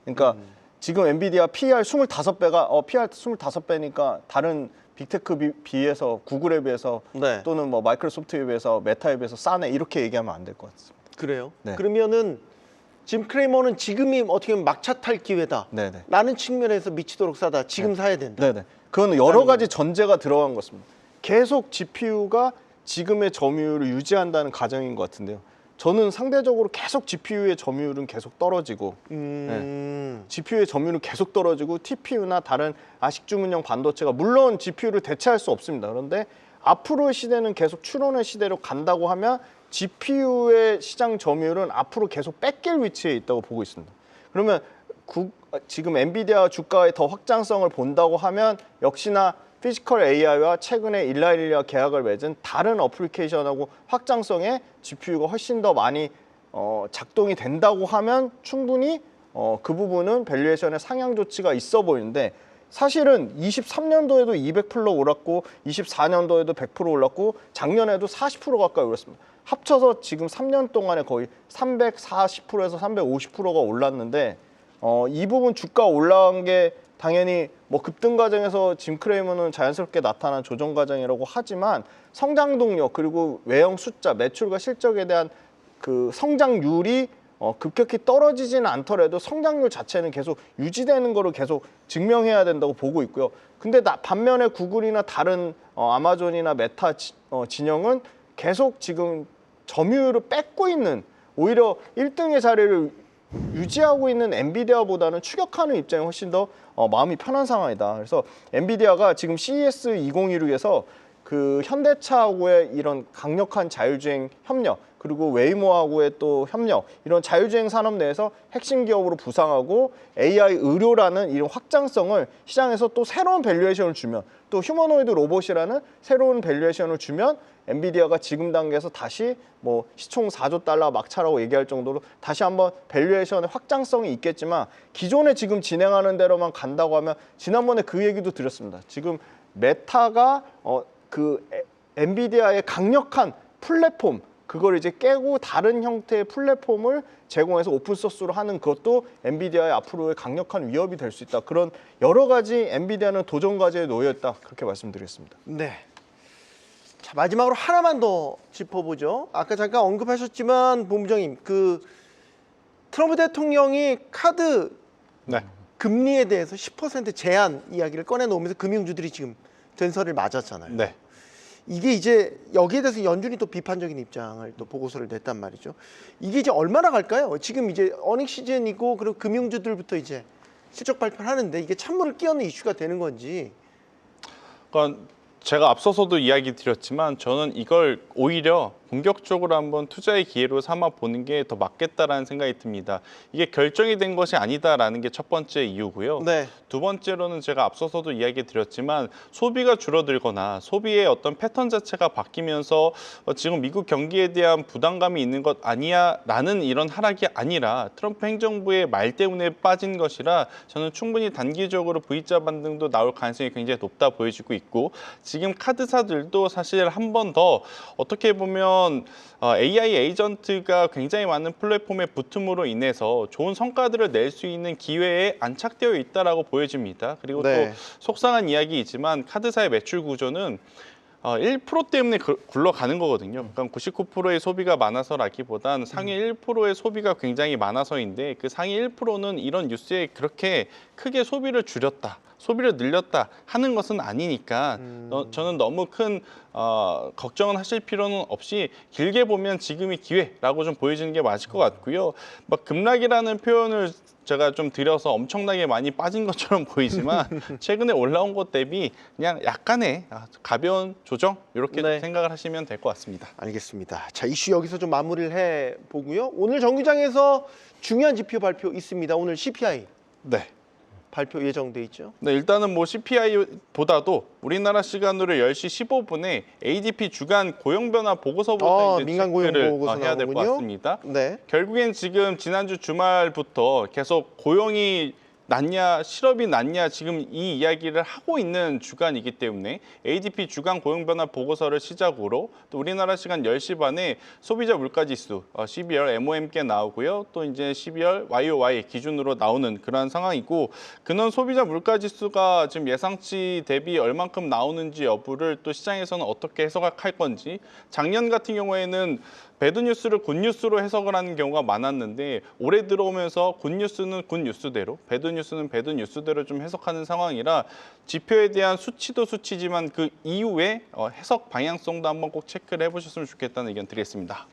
S5: 그러니까 지금 엔비디아 PER 25배가 PER 25배니까 다른 빅테크 비해서 구글에 비해서
S3: 네.
S5: 또는 뭐 마이크로소프트에 비해서 메타에 비해서 싸네 이렇게 얘기하면 안 될 것 같습니다.
S3: 그래요?
S5: 네.
S3: 그러면은 짐 크레이머는 지금이 어떻게 보면 막차 탈 기회다.
S5: 네네.
S3: 라는 측면에서 미치도록 싸다. 지금 사야 된다.
S5: 네네. 그건 여러 가지 전제가 들어간 것입니다. 계속 GPU가 지금의 점유율을 유지한다는 가정인 것 같은데요. 저는 상대적으로 계속 GPU의 점유율은 계속 떨어지고 GPU의 점유율은 계속 떨어지고 TPU나 다른 아식 주문형 반도체가 물론 GPU를 대체할 수 없습니다. 그런데 앞으로의 시대는 계속 추론의 시대로 간다고 하면 GPU의 시장 점유율은 앞으로 계속 뺏길 위치에 있다고 보고 있습니다. 그러면 지금 엔비디아 주가의 더 확장성을 본다고 하면 역시나 피지컬 AI와 최근에 일라일리와 계약을 맺은 다른 어플리케이션하고 확장성에 GPU가 훨씬 더 많이 작동이 된다고 하면 충분히 그 부분은 밸류에이션의 상향 조치가 있어 보이는데 사실은 23년도에도 200% 올랐고 24년도에도 100% 올랐고 작년에도 40% 가까이 올랐습니다. 합쳐서 지금 3년 동안에 거의 340%에서 350%가 올랐는데 이 부분 주가 올라간 게 당연히 뭐 급등 과정에서 짐 크레이머는 자연스럽게 나타난 조정 과정이라고 하지만 성장 동력 그리고 외형 숫자, 매출과 실적에 대한 그 성장률이 급격히 떨어지지는 않더라도 성장률 자체는 계속 유지되는 거를 계속 증명해야 된다고 보고 있고요. 근데 반면에 구글이나 다른 아마존이나 메타 진영은 계속 지금 점유율을 뺏고 있는 오히려 1등의 자리를 유지하고 있는 엔비디아보다는 추격하는 입장이 훨씬 더 마음이 편한 상황이다. 그래서 엔비디아가 지금 CES 2016에서 그 현대차하고의 이런 강력한 자율주행 협력 그리고 웨이모하고의 또 협력 이런 자율주행 산업 내에서 핵심 기업으로 부상하고 AI 의료라는 이런 확장성을 시장에서 또 새로운 밸류에이션을 주면 또 휴머노이드 로봇이라는 새로운 밸류에이션을 주면 엔비디아가 지금 단계에서 다시 뭐 시총 4조 달러 막차라고 얘기할 정도로 다시 한번 밸류에이션의 확장성이 있겠지만 기존에 지금 진행하는 대로만 간다고 하면 지난번에 그 얘기도 드렸습니다. 지금 메타가 엔비디아의 강력한 플랫폼 그걸 이제 깨고 다른 형태의 플랫폼을 제공해서 오픈 소스로 하는 그것도 엔비디아의 앞으로의 강력한 위협이 될 수 있다. 그런 여러 가지 엔비디아는 도전 과제에 놓여 있다. 그렇게 말씀드리겠습니다.
S3: 네. 자, 마지막으로 하나만 더 짚어보죠. 아까 잠깐 언급하셨지만 본부장님, 트럼프 대통령이 카드
S4: 네.
S3: 금리에 대해서 10% 제한 이야기를 꺼내놓으면서 금융주들이 지금 된설을 맞았잖아요.
S4: 네.
S3: 이게 이제 여기에 대해서 연준이 또 비판적인 입장을 또 보고서를 냈단 말이죠. 이게 이제 얼마나 갈까요? 지금 이제 어닝 시즌이고 그리고 금융주들부터 이제 실적 발표를 하는데 이게 찬물을 끼얹는 이슈가 되는 건지.
S4: 그러니까 제가 앞서서도 이야기 드렸지만 저는 이걸 오히려 본격적으로 한번 투자의 기회로 삼아 보는 게 더 맞겠다라는 생각이 듭니다. 이게 결정이 된 것이 아니다라는 게 첫 번째 이유고요.
S3: 네.
S4: 두 번째로는 제가 앞서서도 이야기 드렸지만 소비가 줄어들거나 소비의 어떤 패턴 자체가 바뀌면서 지금 미국 경기에 대한 부담감이 있는 것 아니야라는 이런 하락이 아니라 트럼프 행정부의 말 때문에 빠진 것이라 저는 충분히 단기적으로 V자 반등도 나올 가능성이 굉장히 높다 보여지고 있고 지금 카드사들도 사실 한 번 더 어떻게 보면 AI 에이전트가 굉장히 많은 플랫폼에 붙음으로 인해서 좋은 성과들을 낼 수 있는 기회에 안착되어 있다라고 보여집니다. 그리고
S3: 네.
S4: 또 속상한 이야기이지만 카드사의 매출 구조는 1% 때문에 굴러가는 거거든요. 그러니까 99%의 소비가 많아서라기보단 상위 1%의 소비가 굉장히 많아서인데 그 상위 1%는 이런 뉴스에 그렇게 크게 소비를 줄였다. 소비를 늘렸다 하는 것은 아니니까 저는 너무 큰 걱정은 하실 필요는 없이 길게 보면 지금이 기회라고 좀 보여지는 게 맞을 것 같고요. 막 급락이라는 표현을 제가 좀 드려서 엄청나게 많이 빠진 것처럼 보이지만 최근에 올라온 것 대비 그냥 약간의 가벼운 조정 이렇게
S3: 네.
S4: 생각을 하시면 될 것 같습니다.
S3: 알겠습니다. 자, 이슈 여기서 좀 마무리를 해보고요. 오늘 정규장에서 중요한 지표 발표 있습니다. 오늘 CPI
S4: 네.
S3: 발표 예정돼 있죠.
S4: 네, 일단은 뭐 CPI보다도 우리나라 시간으로 10시 15분에 ADP 주간 고용 변화 보고서부터 이제
S3: 민간 고용
S4: 체크를
S3: 보고서
S4: 해야 될 것
S3: 나오군요.
S4: 같습니다.
S3: 네.
S4: 결국엔 지금 지난주 주말부터 계속 고용이 낮냐, 실업이 낮냐 지금 이 이야기를 하고 있는 주간이기 때문에 ADP 주간 고용 변화 보고서를 시작으로 또 우리나라 시간 10시 반에 소비자 물가지수 12월 MOM께 나오고요. 또 이제 12월 YOY 기준으로 나오는 그러한 상황이고 근원 소비자 물가지수가 지금 예상치 대비 얼만큼 나오는지 여부를 또 시장에서는 어떻게 해석할 건지 작년 같은 경우에는 배드뉴스를 굿뉴스로 해석을 하는 경우가 많았는데 올해 들어오면서 굿뉴스는 굿뉴스대로 배드뉴스는 배드뉴스대로 좀 해석하는 상황이라 지표에 대한 수치도 수치지만 그 이후에 해석 방향성도 한번 꼭 체크를 해보셨으면 좋겠다는 의견 드리겠습니다.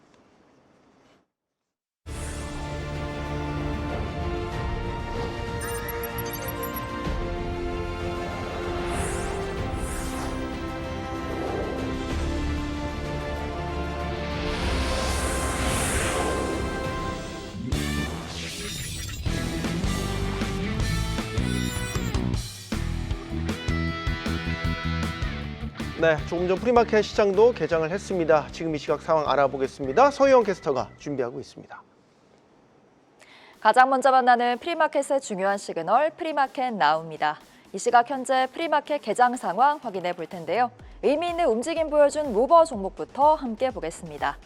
S3: 네, 조금 전 프리마켓 시장도 개장을 했습니다. 지금 이 시각 상황 알아보겠습니다. 서희영 캐스터가 준비하고 있습니다.
S6: 가장 먼저 만나는 프리마켓의 중요한 시그널 프리마켓 나우입니다. 이 시각 현재 프리마켓 개장 상황 확인해 볼 텐데요. 의미 있는 움직임 보여준 모버 종목부터 함께 보겠습니다.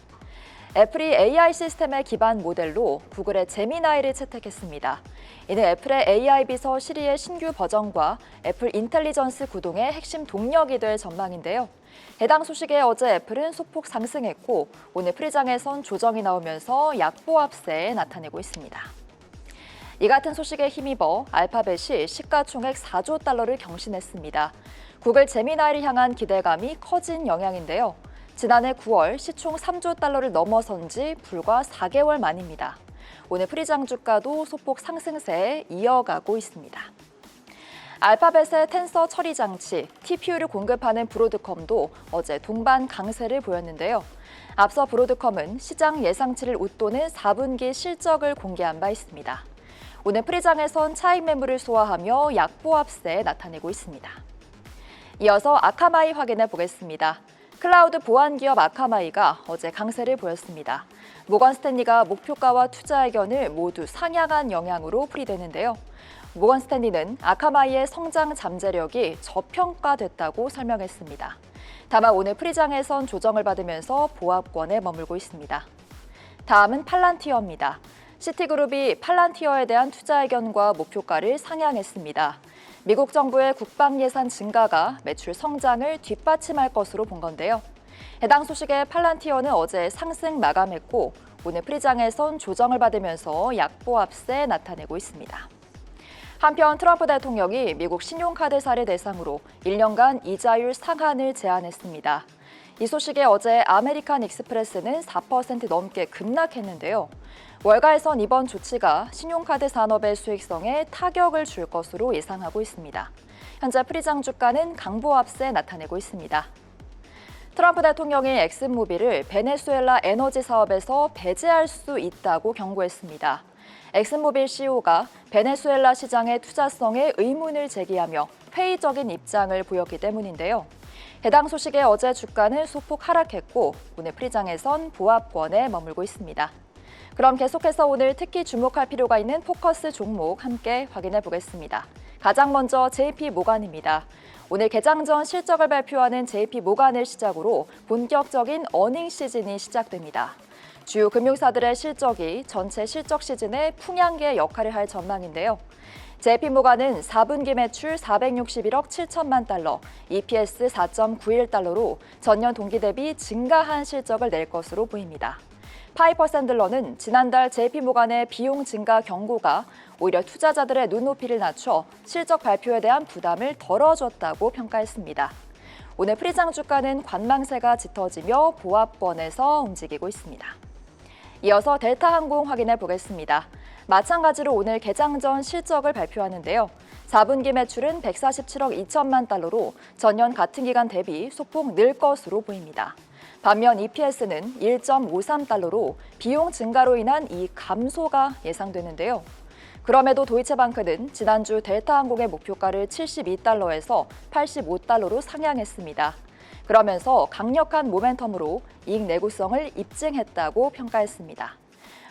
S6: 애플이 AI 시스템의 기반 모델로 구글의 제미나이를 채택했습니다. 이는 애플의 AI 비서 시리의 신규 버전과 애플 인텔리전스 구동의 핵심 동력이 될 전망인데요. 해당 소식에 어제 애플은 소폭 상승했고 오늘 프리장에선 조정이 나오면서 약보합세에 나타내고 있습니다. 이 같은 소식에 힘입어 알파벳이 시가총액 4조 달러를 경신했습니다. 구글 제미나이를 향한 기대감이 커진 영향인데요. 지난해 9월 시총 3조 달러를 넘어선 지 불과 4개월 만입니다. 오늘 프리장 주가도 소폭 상승세에 이어가고 있습니다. 알파벳의 텐서 처리 장치, TPU를 공급하는 브로드컴도 어제 동반 강세를 보였는데요. 앞서 브로드컴은 시장 예상치를 웃도는 4분기 실적을 공개한 바 있습니다. 오늘 프리장에선 차익 매물을 소화하며 약보합세에 나타내고 있습니다. 이어서 아카마이 확인해 보겠습니다. 클라우드 보안 기업 아카마이가 어제 강세를 보였습니다. 모건 스탠리가 목표가와 투자 의견을 모두 상향한 영향으로 풀이되는데요. 모건 스탠리는 아카마이의 성장 잠재력이 저평가됐다고 설명했습니다. 다만 오늘 프리장에선 조정을 받으면서 보합권에 머물고 있습니다. 다음은 팔란티어입니다. 시티그룹이 팔란티어에 대한 투자 의견과 목표가를 상향했습니다. 미국 정부의 국방 예산 증가가 매출 성장을 뒷받침할 것으로 본 건데요. 해당 소식에 팔란티어는 어제 상승 마감했고 오늘 프리장에선 조정을 받으면서 약보합세 나타내고 있습니다. 한편 트럼프 대통령이 미국 신용카드사를 대상으로 1년간 이자율 상한을 제안했습니다. 이 소식에 어제 아메리칸 익스프레스는 4% 넘게 급락했는데요. 월가에선 이번 조치가 신용카드 산업의 수익성에 타격을 줄 것으로 예상하고 있습니다. 현재 프리장 주가는 강보합세 나타내고 있습니다. 트럼프 대통령이 엑슨모빌을 베네수엘라 에너지 사업에서 배제할 수 있다고 경고했습니다. 엑슨모빌 CEO가 베네수엘라 시장의 투자성에 의문을 제기하며 회의적인 입장을 보였기 때문인데요. 해당 소식에 어제 주가는 소폭 하락했고 오늘 프리장에선 보합권에 머물고 있습니다. 그럼 계속해서 오늘 특히 주목할 필요가 있는 포커스 종목 함께 확인해 보겠습니다. 가장 먼저 JP모간입니다. 오늘 개장 전 실적을 발표하는 JP모간을 시작으로 본격적인 어닝 시즌이 시작됩니다. 주요 금융사들의 실적이 전체 실적 시즌의 풍향계 역할을 할 전망인데요. JP모간은 4분기 매출 461억 7천만 달러, EPS 4.91달러로 전년 동기 대비 증가한 실적을 낼 것으로 보입니다. 파이퍼 샌들러는 지난달 JP모간의 비용 증가 경고가 오히려 투자자들의 눈높이를 낮춰 실적 발표에 대한 부담을 덜어줬다고 평가했습니다. 오늘 프리장 주가는 관망세가 짙어지며 보합권에서 움직이고 있습니다. 이어서 델타항공 확인해 보겠습니다. 마찬가지로 오늘 개장 전 실적을 발표하는데요. 4분기 매출은 147억 2천만 달러로 전년 같은 기간 대비 소폭 늘 것으로 보입니다. 반면 EPS는 1.53달러로 비용 증가로 인한 이익 감소가 예상되는데요. 그럼에도 도이체방크는 지난주 델타항공의 목표가를 72달러에서 85달러로 상향했습니다. 그러면서 강력한 모멘텀으로 이익 내구성을 입증했다고 평가했습니다.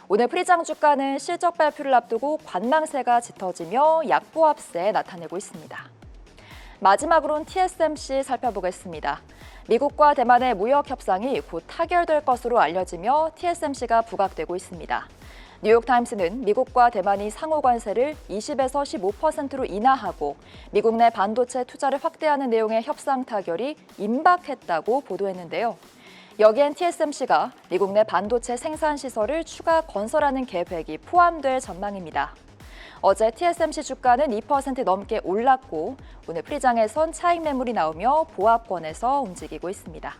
S6: 오늘 프리장 주가는 실적 발표를 앞두고 관망세가 짙어지며 약보합세 나타내고 있습니다. 마지막으로는 TSMC 살펴보겠습니다. 미국과 대만의 무역 협상이 곧 타결될 것으로 알려지며 TSMC가 부각되고 있습니다. 뉴욕타임스는 미국과 대만이 상호 관세를 20에서 15%로 인하하고 미국 내 반도체 투자를 확대하는 내용의 협상 타결이 임박했다고 보도했는데요. 여기엔 TSMC가 미국 내 반도체 생산 시설을 추가 건설하는 계획이 포함될 전망입니다. 어제 TSMC 주가는 2% 넘게 올랐고 오늘 프리장에선 차익 매물이 나오며 보합권에서 움직이고 있습니다.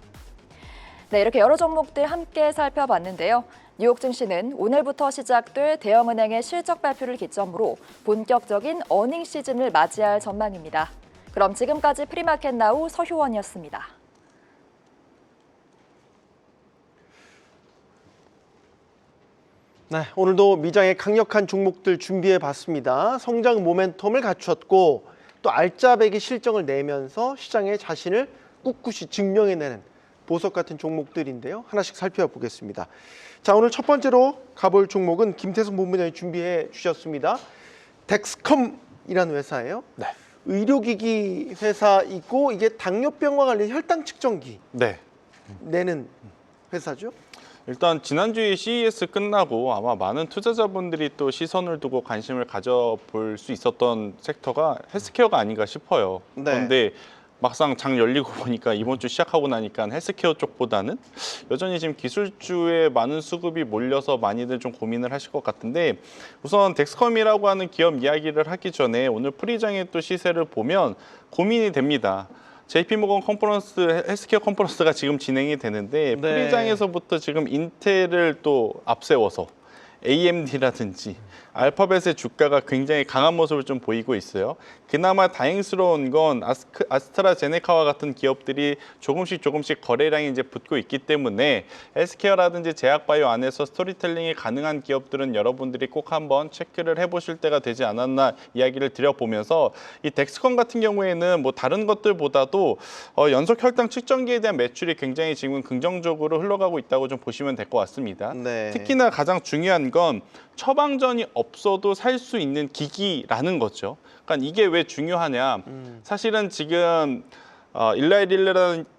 S6: 네, 이렇게 여러 종목들 함께 살펴봤는데요. 뉴욕 증시는 오늘부터 시작될 대형은행의 실적 발표를 기점으로 본격적인 어닝 시즌을 맞이할 전망입니다. 그럼 지금까지 프리마켓 나우 서효원이었습니다.
S3: 네, 오늘도 미장의 강력한 종목들 준비해봤습니다. 성장 모멘텀을 갖췄고 또 알짜배기 실적을 내면서 시장에 자신을 꿋꿋이 증명해내는 보석 같은 종목들인데요. 하나씩 살펴보겠습니다. 자, 오늘 첫 번째로 가볼 종목은 김태성 본부장이 준비해 주셨습니다. 덱스컴이라는 회사예요.
S4: 네.
S3: 의료기기 회사이고 이게 당뇨병과 관련 혈당 측정기
S4: 네.
S3: 내는 회사죠.
S4: 일단 지난주에 CES 끝나고 아마 많은 투자자분들이 또 시선을 두고 관심을 가져볼 수 있었던 섹터가 헬스케어가 아닌가 싶어요.
S3: 네.
S4: 그런데 막상 장 열리고 보니까 이번 주 시작하고 나니까 헬스케어 쪽보다는 여전히 지금 기술주에 많은 수급이 몰려서 많이들 좀 고민을 하실 것 같은데 우선 덱스컴이라고 하는 기업 이야기를 하기 전에 오늘 프리장의 또 시세를 보면 고민이 됩니다. JP모건 컨퍼런스, 헬스케어 컨퍼런스가 지금 진행이 되는데 프리장에서부터 지금 인텔을 또 앞세워서 AMD라든지 알파벳의 주가가 굉장히 강한 모습을 좀 보이고 있어요. 그나마 다행스러운 건 아스트라제네카와 같은 기업들이 조금씩 거래량이 이제 붙고 있기 때문에 헬스케어라든지 제약바이오 안에서 스토리텔링이 가능한 기업들은 여러분들이 꼭 한번 체크를 해보실 때가 되지 않았나 이야기를 드려보면서 이 덱스콘 같은 경우에는 뭐 다른 것들보다도 연속 혈당 측정기에 대한 매출이 굉장히 지금 긍정적으로 흘러가고 있다고 좀 보시면 될 것 같습니다.
S3: 네.
S4: 특히나 가장 중요한 건 처방전이 없어도 살 수 있는 기기라는 거죠. 그러니까 이게 왜 중요하냐? 사실은 지금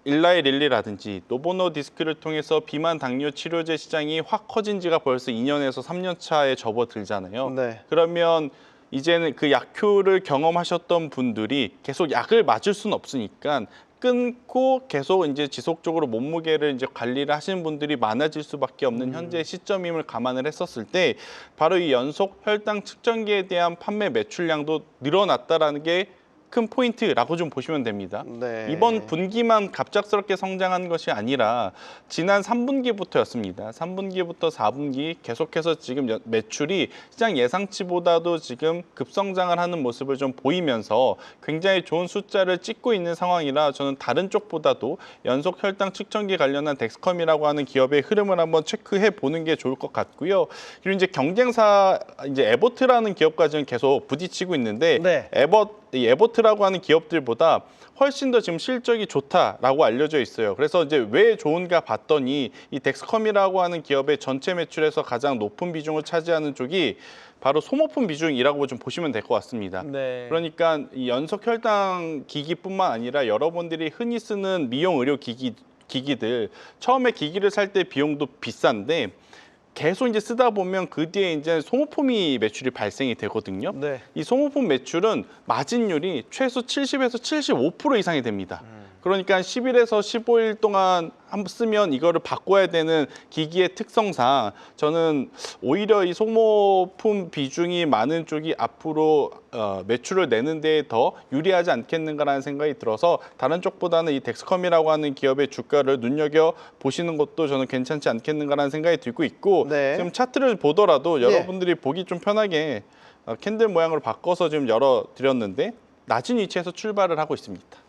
S4: 일라이릴리라든지 노보노디스크를 통해서 비만 당뇨 치료제 시장이 확 커진 지가 벌써 2년에서 3년 차에 접어들잖아요.
S3: 네.
S4: 그러면 이제는 그 약효를 경험하셨던 분들이 계속 약을 맞을 수는 없으니까 끊고 계속 이제 지속적으로 몸무게를 이제 관리를 하시는 분들이 많아질 수밖에 없는 현재 시점임을 감안을 했었을 때 바로 이 연속 혈당 측정기에 대한 판매 매출량도 늘어났다라는 게 큰 포인트라고 좀 보시면 됩니다.
S3: 네.
S4: 이번 분기만 갑작스럽게 성장한 것이 아니라 지난 3분기부터였습니다. 3분기부터 4분기 계속해서 지금 매출이 시장 예상치보다도 지금 급성장을 하는 모습을 좀 보이면서 굉장히 좋은 숫자를 찍고 있는 상황이라 저는 다른 쪽보다도 연속 혈당 측정기 관련한 덱스컴이라고 하는 기업의 흐름을 한번 체크해 보는 게 좋을 것 같고요. 그리고 이제 경쟁사 이제 에버트라는 기업까지는 계속 부딪히고 있는데
S3: 네.
S4: 에버트라고 하는 기업들보다 훨씬 더 지금 실적이 좋다라고 알려져 있어요. 그래서 이제 왜 좋은가 봤더니 이 덱스컴이라고 하는 기업의 전체 매출에서 가장 높은 비중을 차지하는 쪽이 바로 소모품 비중이라고 좀 보시면 될 것 같습니다.
S3: 네.
S4: 그러니까 이 연속 혈당 기기뿐만 아니라 여러분들이 흔히 쓰는 미용 의료 기기들 처음에 기기를 살 때 비용도 비싼데 계속 이제 쓰다 보면 그 뒤에 이제 소모품이 매출이 발생이 되거든요.
S3: 네.
S4: 이 소모품 매출은 마진율이 최소 70에서 75% 이상이 됩니다. 그러니까 10일에서 15일 동안 한번 쓰면 이거를 바꿔야 되는 기기의 특성상 저는 오히려 이 소모품 비중이 많은 쪽이 앞으로 매출을 내는 데 더 유리하지 않겠는가라는 생각이 들어서 다른 쪽보다는 이 덱스컴이라고 하는 기업의 주가를 눈여겨 보시는 것도 저는 괜찮지 않겠는가라는 생각이 들고 있고
S3: 네.
S4: 지금 차트를 보더라도 여러분들이 보기 좀 편하게 캔들 모양으로 바꿔서 지금 열어드렸는데 낮은 위치에서 출발을 하고 있습니다.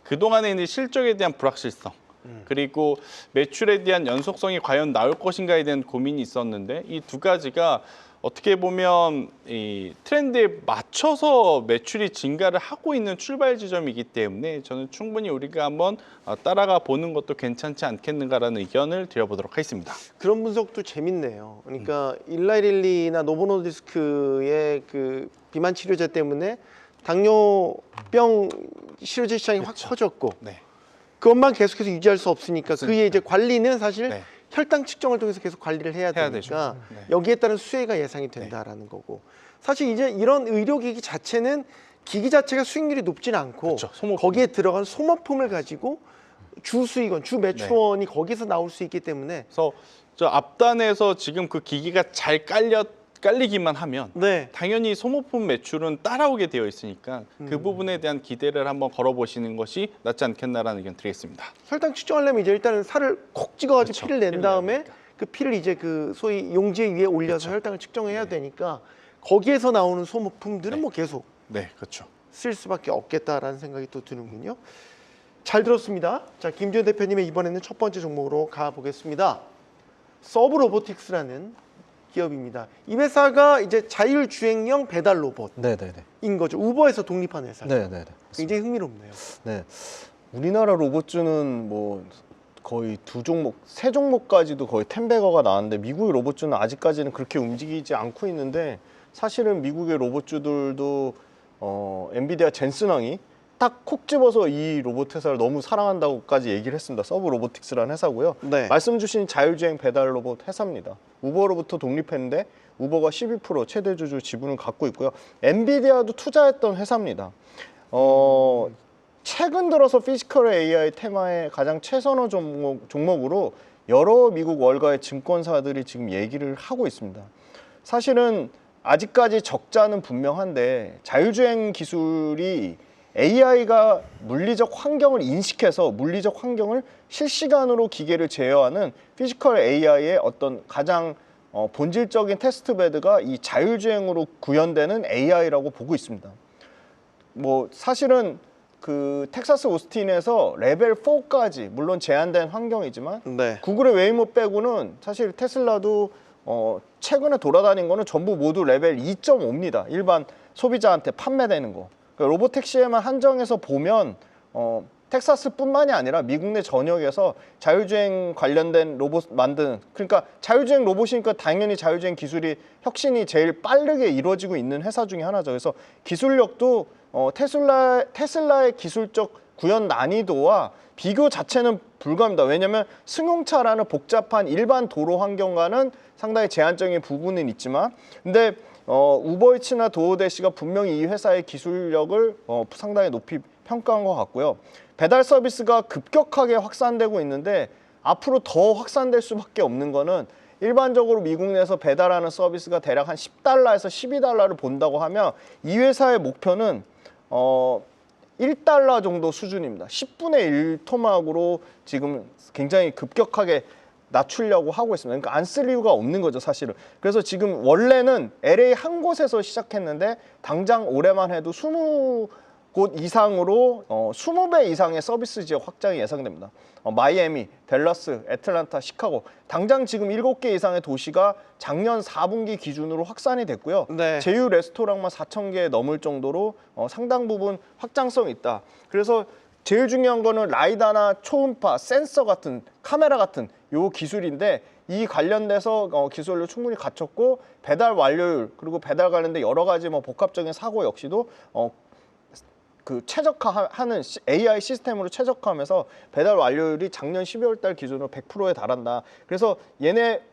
S4: 그동안에 있는 실적에 대한 불확실성 그리고 매출에 대한 연속성이 과연 나올 것인가에 대한 고민이 있었는데 이 두 가지가 어떻게 보면 이 트렌드에 맞춰서 매출이 증가를 하고 있는 출발 지점이기 때문에 저는 충분히 우리가 한번 따라가 보는 것도 괜찮지 않겠는가라는 의견을 드려보도록 하겠습니다.
S3: 그런 분석도 재밌네요. 그러니까 일라이릴리나 노보노디스크의 그 비만 치료제 때문에 당뇨병 치료제 시장이 확 커졌고
S4: 네.
S3: 그것만 계속해서 유지할 수 없으니까
S4: 없으니까.
S3: 그의 이제 관리는 사실
S4: 네.
S3: 혈당 측정을 통해서 계속 관리를 해야 되니까
S4: 되죠. 네.
S3: 여기에 따른 수혜가 예상이 된다라는 거고 사실 이제 이런 의료기기 자체는 기기 자체가 수익률이 높지는 않고
S4: 그렇죠. 소모품.
S3: 거기에 들어간 소모품을 가지고 주 수익원, 주 매출원이 거기서 나올 수 있기 때문에
S4: 그래서 저 앞단에서 지금 그 기기가 잘 깔리기만 하면
S3: 네.
S4: 당연히 소모품 매출은 따라오게 되어 있으니까 그 부분에 대한 기대를 한번 걸어보시는 것이 낫지 않겠나라는 의견 드리겠습니다.
S3: 혈당 측정하려면 이제 일단은 살을 콕 찍어가지고
S4: 그렇죠.
S3: 피를 낸
S4: 피를
S3: 다음에
S4: 내니까.
S3: 그 피를 이제 그 소위 용지 위에 올려서 혈당을 측정해야 되니까 거기에서 나오는 소모품들은
S4: 네.
S3: 뭐 계속
S4: 네, 그렇죠.
S3: 쓸 수밖에 없겠다라는 생각이 또 드는군요. 잘 들었습니다. 자, 김지현 대표님의 이번에는 첫 번째 종목으로 가보겠습니다. 서브 로보틱스라는 기업입니다. 이 회사가 이제 자율주행형 배달 로봇인
S5: 네네네.
S3: 거죠. 우버에서 독립한 회사죠.
S5: 네네네.
S3: 굉장히 흥미롭네요.
S5: 네. 우리나라 로봇주는 뭐 거의 세 종목까지도 거의 10배거가 나왔는데 미국의 로봇주는 아직까지는 그렇게 움직이지 않고 있는데 사실은 미국의 로봇주들도 엔비디아 젠슨왕이 딱 콕 집어서 이 로봇 회사를 너무 사랑한다고까지 얘기를 했습니다. 서브 로보틱스라는 회사고요.
S3: 네.
S5: 말씀 주신 자율주행 배달 로봇 회사입니다. 우버로부터 독립했는데 우버가 12% 최대 주주 지분을 갖고 있고요. 엔비디아도 투자했던 회사입니다. 최근 들어서 피지컬 AI 테마의 가장 최선호 종목으로 여러 미국 월가의 증권사들이 지금 얘기를 하고 있습니다. 사실은 아직까지 적자는 분명한데 자율주행 기술이 AI가 물리적 환경을 인식해서 물리적 환경을 실시간으로 기계를 제어하는 피지컬 AI의 어떤 가장 본질적인 테스트 베드가 이 자율주행으로 구현되는 AI라고 보고 있습니다. 뭐 사실은 그 텍사스 오스틴에서 레벨 4까지 물론 제한된 환경이지만
S3: 네.
S5: 구글의 웨이모 빼고는 사실 테슬라도 최근에 돌아다닌 거는 전부 모두 레벨 2.5입니다. 일반 소비자한테 판매되는 거. 그러니까 로보택시에만 한정해서 보면 텍사스뿐만이 아니라 미국 내 전역에서 자율주행 관련된 로봇 만드는, 그러니까 자율주행 로봇이니까 당연히 자율주행 기술이 혁신이 제일 빠르게 이루어지고 있는 회사 중에 하나죠. 그래서 기술력도 테슬라의 기술적 구현 난이도와 비교 자체는 불가합니다. 왜냐하면 승용차라는 복잡한 일반 도로 환경과는 상당히 제한적인 부분은 있지만, 근데 우버이츠나 도어대시가 분명히 이 회사의 기술력을 상당히 높이 평가한 것 같고요. 배달 서비스가 급격하게 확산되고 있는데 앞으로 더 확산될 수밖에 없는 거는, 일반적으로 미국 내에서 배달하는 서비스가 대략 한 $10에서 $12를 본다고 하면 이 회사의 목표는 $1 정도 수준입니다. 10분의 1 토막으로 지금 굉장히 급격하게 낮추려고 하고 있습니다. 그러니까 안 쓸 이유가 없는 거죠, 사실은. 그래서 지금 원래는 LA 한 곳에서 시작했는데 당장 올해만 해도 20곳 이상으로 20배 이상의 서비스 지역 확장이 예상됩니다. 마이애미, 댈러스, 애틀란타, 시카고, 당장 지금 7개 이상의 도시가 작년 4분기 기준으로 확산이 됐고요.
S3: 네.
S5: 제휴 레스토랑만 4,000개 넘을 정도로 상당 부분 확장성이 있다. 그래서 제일 중요한 거는 라이다나 초음파, 센서 같은, 카메라 같은 요 기술인데, 이 관련돼서 기술을 충분히 갖췄고, 배달 완료율, 그리고 배달 관련된 여러 가지 복합적인 사고 역시도 그 최적화하는 AI 시스템으로 최적화하면서 배달 완료율이 작년 12월 달 기준으로 100%에 달한다. 그래서 얘네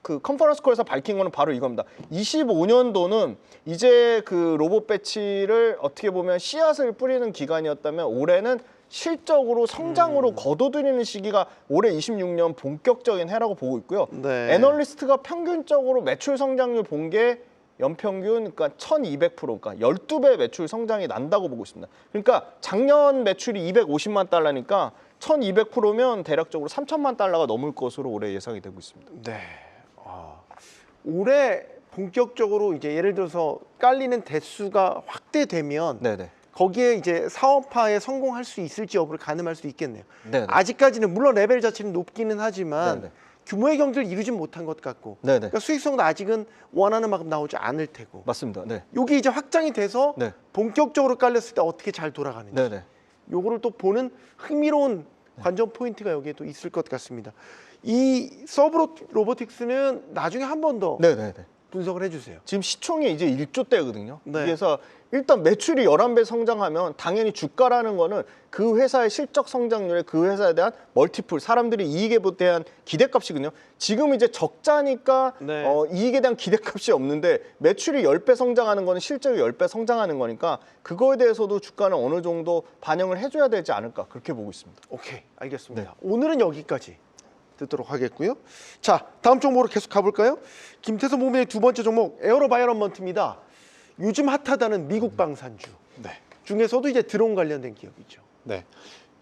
S5: 그 컨퍼런스 콜에서 밝힌 거는 바로 이겁니다. 25년도는 이제 그 로봇 배치를 어떻게 보면 씨앗을 뿌리는 기간이었다면, 올해는 실적으로 성장으로 거둬들이는 시기가 올해 26년 본격적인 해라고 보고 있고요.
S3: 네.
S5: 애널리스트가 평균적으로 매출 성장률 본 게 연평균 그러니까 1200%, 그러니까 12배 매출 성장이 난다고 보고 있습니다. 그러니까 작년 매출이 $250만, 1200%면 대략적으로 $3000만 넘을 것으로 올해 예상이 되고 있습니다.
S3: 네. 올해 본격적으로 이제 예를 들어서 깔리는 대수가 확대되면
S5: 네네.
S3: 거기에 이제 사업화에 성공할 수 있을지 여부를 가늠할 수 있겠네요.
S5: 네네.
S3: 아직까지는 물론 레벨 자체는 높기는 하지만
S5: 네네.
S3: 규모의 경제를 이루진 못한 것 같고,
S5: 네네.
S3: 그러니까 수익성도 아직은 원하는 만큼 나오지 않을 테고,
S5: 맞습니다. 네.
S3: 요게 이제 확장이 돼서
S5: 네.
S3: 본격적으로 깔렸을 때 어떻게 잘 돌아가는지,
S5: 네네.
S3: 요거를 또 보는 흥미로운 관전 포인트가 여기에 또 있을 것 같습니다. 이 서브 로보틱스는 나중에 한 번 더
S5: 네네네.
S3: 분석을 해주세요.
S5: 지금 시총이 이제 1조대거든요.
S3: 네.
S5: 그래서 일단 매출이 11배 성장하면 당연히 주가라는 거는 그 회사의 실적 성장률에 그 회사에 대한 멀티플, 사람들이 이익에 대한 기대값이거든요. 지금 이제 적자니까
S3: 네.
S5: 이익에 대한 기대값이 없는데, 매출이 10배 성장하는 거는 실적이 10배 성장하는 거니까 그거에 대해서도 주가는 어느 정도 반영을 해줘야 되지 않을까, 그렇게 보고 있습니다.
S3: 오케이, 알겠습니다.
S5: 네.
S3: 오늘은 여기까지 듣도록 하겠고요. 자, 다음 종목으로 계속 가볼까요? 김태서 모멘의 두 번째 종목 에어로바이런먼트입니다. 요즘 핫하다는 미국 방산주
S4: 네.
S3: 중에서도 이제 드론 관련된 기업이죠.
S4: 네.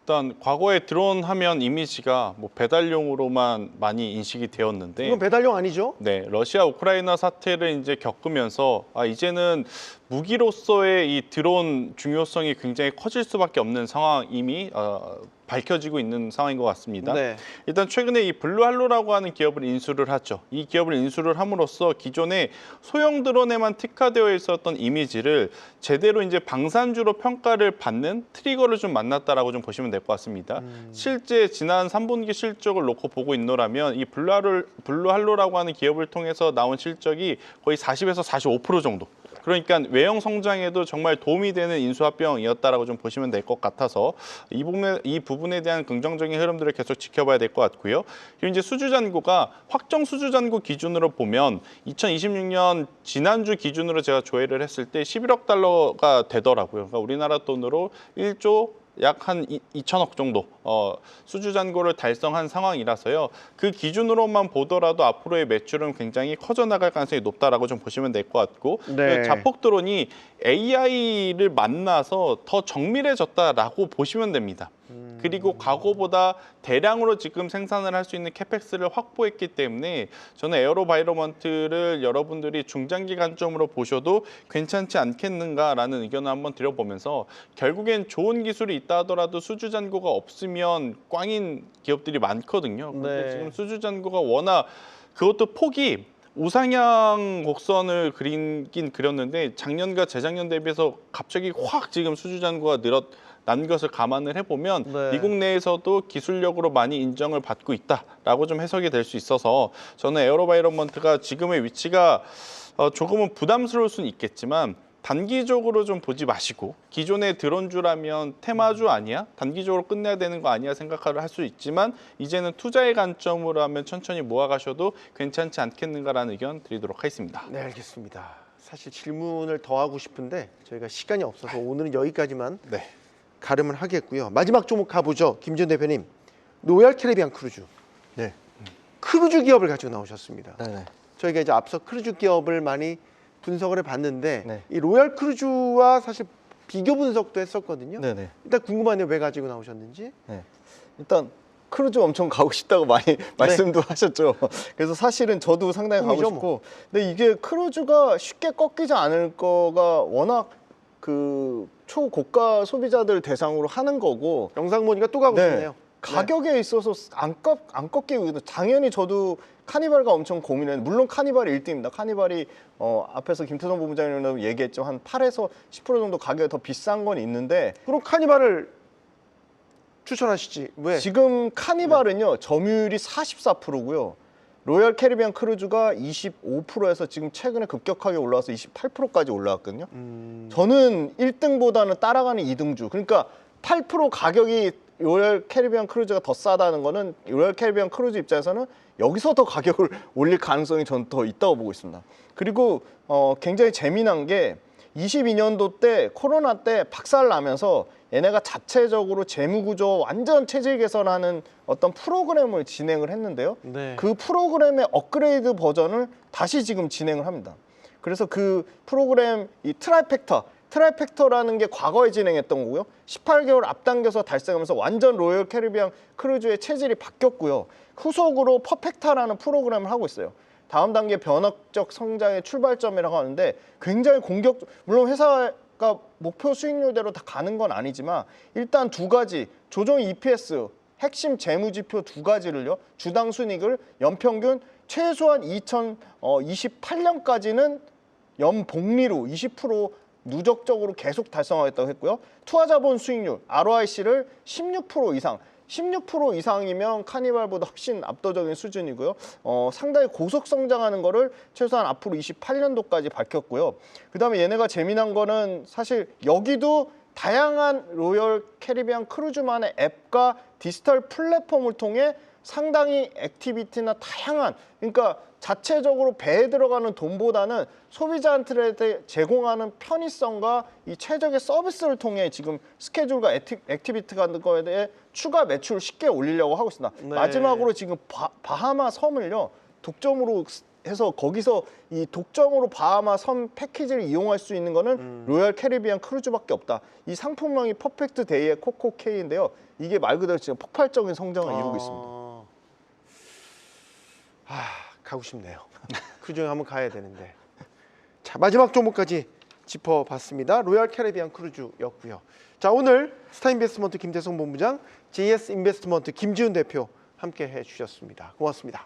S4: 일단 과거에 드론 하면 이미지가 배달용으로만 많이 인식이 되었는데,
S3: 이건 배달용 아니죠?
S4: 네, 러시아 우크라이나 사태를 이제 겪으면서 이제는 무기로서의 이 드론 중요성이 굉장히 커질 수밖에 없는 상황임이 밝혀지고 있는 상황인 것 같습니다.
S3: 네.
S4: 일단 최근에 이 블루할로라고 하는 기업을 인수를 하죠. 이 기업을 인수를 함으로써 기존에 소형 드론에만 특화되어 있었던 이미지를 제대로 이제 방산주로 평가를 받는 트리거를 좀 만났다라고 좀 보시면 될 것 같습니다. 실제 지난 3분기 실적을 놓고 보고 있노라면 이 블루할로라고 하는 기업을 통해서 나온 실적이 거의 40에서 45% 정도. 그러니까 외형 성장에도 정말 도움이 되는 인수합병이었다라고 좀 보시면 될 것 같아서 이 부분에 대한 긍정적인 흐름들을 계속 지켜봐야 될 것 같고요. 그리고 이제 수주잔고가 확정 수주잔고 기준으로 보면 2026년 지난주 기준으로 제가 조회를 했을 때 11억 달러가 되더라고요. 그러니까 우리나라 돈으로 1조 약 한 2천억 정도 수주잔고를 달성한 상황이라서요. 그 기준으로만 보더라도 앞으로의 매출은 굉장히 커져나갈 가능성이 높다라고 좀 보시면 될 것 같고,
S3: 네.
S4: 자폭 드론이 AI를 만나서 더 정밀해졌다라고 보시면 됩니다. 그리고 과거보다 대량으로 지금 생산을 할 수 있는 캐펙스를 확보했기 때문에 저는 에어로바이러먼트를 여러분들이 중장기 관점으로 보셔도 괜찮지 않겠는가라는 의견을 한번 드려보면서 결국엔 좋은 기술이 있다 하더라도 수주 잔고가 없으면 꽝인 기업들이 많거든요. 근데
S3: 네.
S4: 지금 수주 잔고가 워낙 그것도 폭이 우상향 곡선을 그리긴 그렸는데 작년과 재작년 대비해서 갑자기 확 지금 수주 잔고가 늘어난 것을 감안을 해보면
S3: 네.
S4: 미국 내에서도 기술력으로 많이 인정을 받고 있다라고 좀 해석이 될 수 있어서 저는 에어로바이러먼트가 지금의 위치가 조금은 부담스러울 수는 있겠지만 단기적으로 좀 보지 마시고 기존의 드론주라면 테마주 아니야? 단기적으로 끝내야 되는 거 아니야? 생각을 할 수 있지만 이제는 투자의 관점으로 하면 천천히 모아가셔도 괜찮지 않겠는가라는 의견 드리도록 하겠습니다.
S3: 네, 알겠습니다. 사실 질문을 더 하고 싶은데 저희가 시간이 없어서 오늘은 여기까지만
S4: 네.
S3: 가름을 하겠고요. 마지막 종목 가보죠. 김지현 대표님, 로얄 캐리비안 크루즈.
S5: 네.
S3: 크루즈 기업을 가지고 나오셨습니다.
S5: 네네.
S3: 저희가 이제 앞서 크루즈 기업을 많이 분석을 해봤는데
S5: 네.
S3: 이 로얄 크루즈와 사실 비교 분석도 했었거든요.
S5: 네네.
S3: 일단 궁금하네요. 왜 가지고 나오셨는지.
S5: 네. 일단 크루즈 엄청 가고 싶다고 많이 말씀도 하셨죠. 그래서 사실은 저도 상당히 가고
S3: 꿈이죠,
S5: 싶고, 근데 이게 크루즈가 쉽게 꺾이지 않을 거가 워낙 그 초고가 소비자들 대상으로 하는 거고,
S3: 영상 보니까 또 가고 싶네요.
S5: 가격에 있어서 안 꺾이고, 당연히 저도 카니발과 엄청 고민했는데, 물론 카니발이 1등입니다. 카니발이 앞에서 김태성 본부장님도 얘기했죠. 한 8에서 10% 정도 가격이 더 비싼 건 있는데,
S3: 그럼 카니발을 추천하시지 왜?
S5: 지금 카니발은요 점유율이 44%고요. 로얄 캐리비안 크루즈가 25%에서 지금 최근에 급격하게 올라와서 28%까지 올라왔거든요. 저는 1등보다는 따라가는 2등주. 그러니까 8% 가격이 로얄 캐리비안 크루즈가 더 싸다는 거는 로얄 캐리비안 크루즈 입장에서는 여기서 더 가격을 올릴 가능성이 저는 더 있다고 보고 있습니다. 그리고 굉장히 재미난 게 22년도 때 코로나 때 박살 나면서 얘네가 자체적으로 재무구조 완전 체질 개선하는 어떤 프로그램을 진행을 했는데요.
S3: 네.
S5: 그 프로그램의 업그레이드 버전을 다시 지금 진행을 합니다. 그래서 그 프로그램 이 트라이팩터라는 게 과거에 진행했던 거고요. 18개월 앞당겨서 달성하면서 완전 로열 캐리비안 크루즈의 체질이 바뀌었고요. 후속으로 퍼펙타라는 프로그램을 하고 있어요. 다음 단계 변혁적 성장의 출발점이라고 하는데 굉장히 물론 회사가 목표 수익률대로 다 가는 건 아니지만 일단 두 가지 조정 EPS 핵심 재무지표 두 가지를요. 주당 순이익을 연평균 최소한 2028년까지는 연복리로 20% 누적적으로 계속 달성하겠다고 했고요. 투하자본 수익률 ROIC를 16% 이상 16% 이상이면 카니발보다 훨씬 압도적인 수준이고요. 상당히 고속 성장하는 거를 최소한 앞으로 28년도까지 밝혔고요. 그다음에 얘네가 재미난 거는 사실 여기도 다양한 로열 캐리비안 크루즈만의 앱과 디지털 플랫폼을 통해 상당히 액티비티나 다양한, 그러니까 자체적으로 배에 들어가는 돈보다는 소비자한테 제공하는 편의성과 이 최적의 서비스를 통해 지금 스케줄과 액티비티 같은 거에 대해 추가 매출을 쉽게 올리려고 하고 있습니다.
S3: 네.
S5: 마지막으로 지금 바하마 섬을요 독점으로 해서 거기서 이 독점으로 바하마 섬 패키지를 이용할 수 있는 거는 로얄 캐리비안 크루즈밖에 없다. 이 상품명이 퍼펙트 데이의 코코케이인데요. 이게 말 그대로 지금 폭발적인 성장을 이루고 있습니다.
S3: 가고 싶네요. 크루즈에 한번 가야 되는데. 자, 마지막 종목까지 짚어봤습니다. 로얄 캐리비안 크루즈였고요. 자, 오늘 스타인베스트먼트 김태성 본부장, JS 인베스트먼트 김지훈 대표 함께 해주셨습니다. 고맙습니다.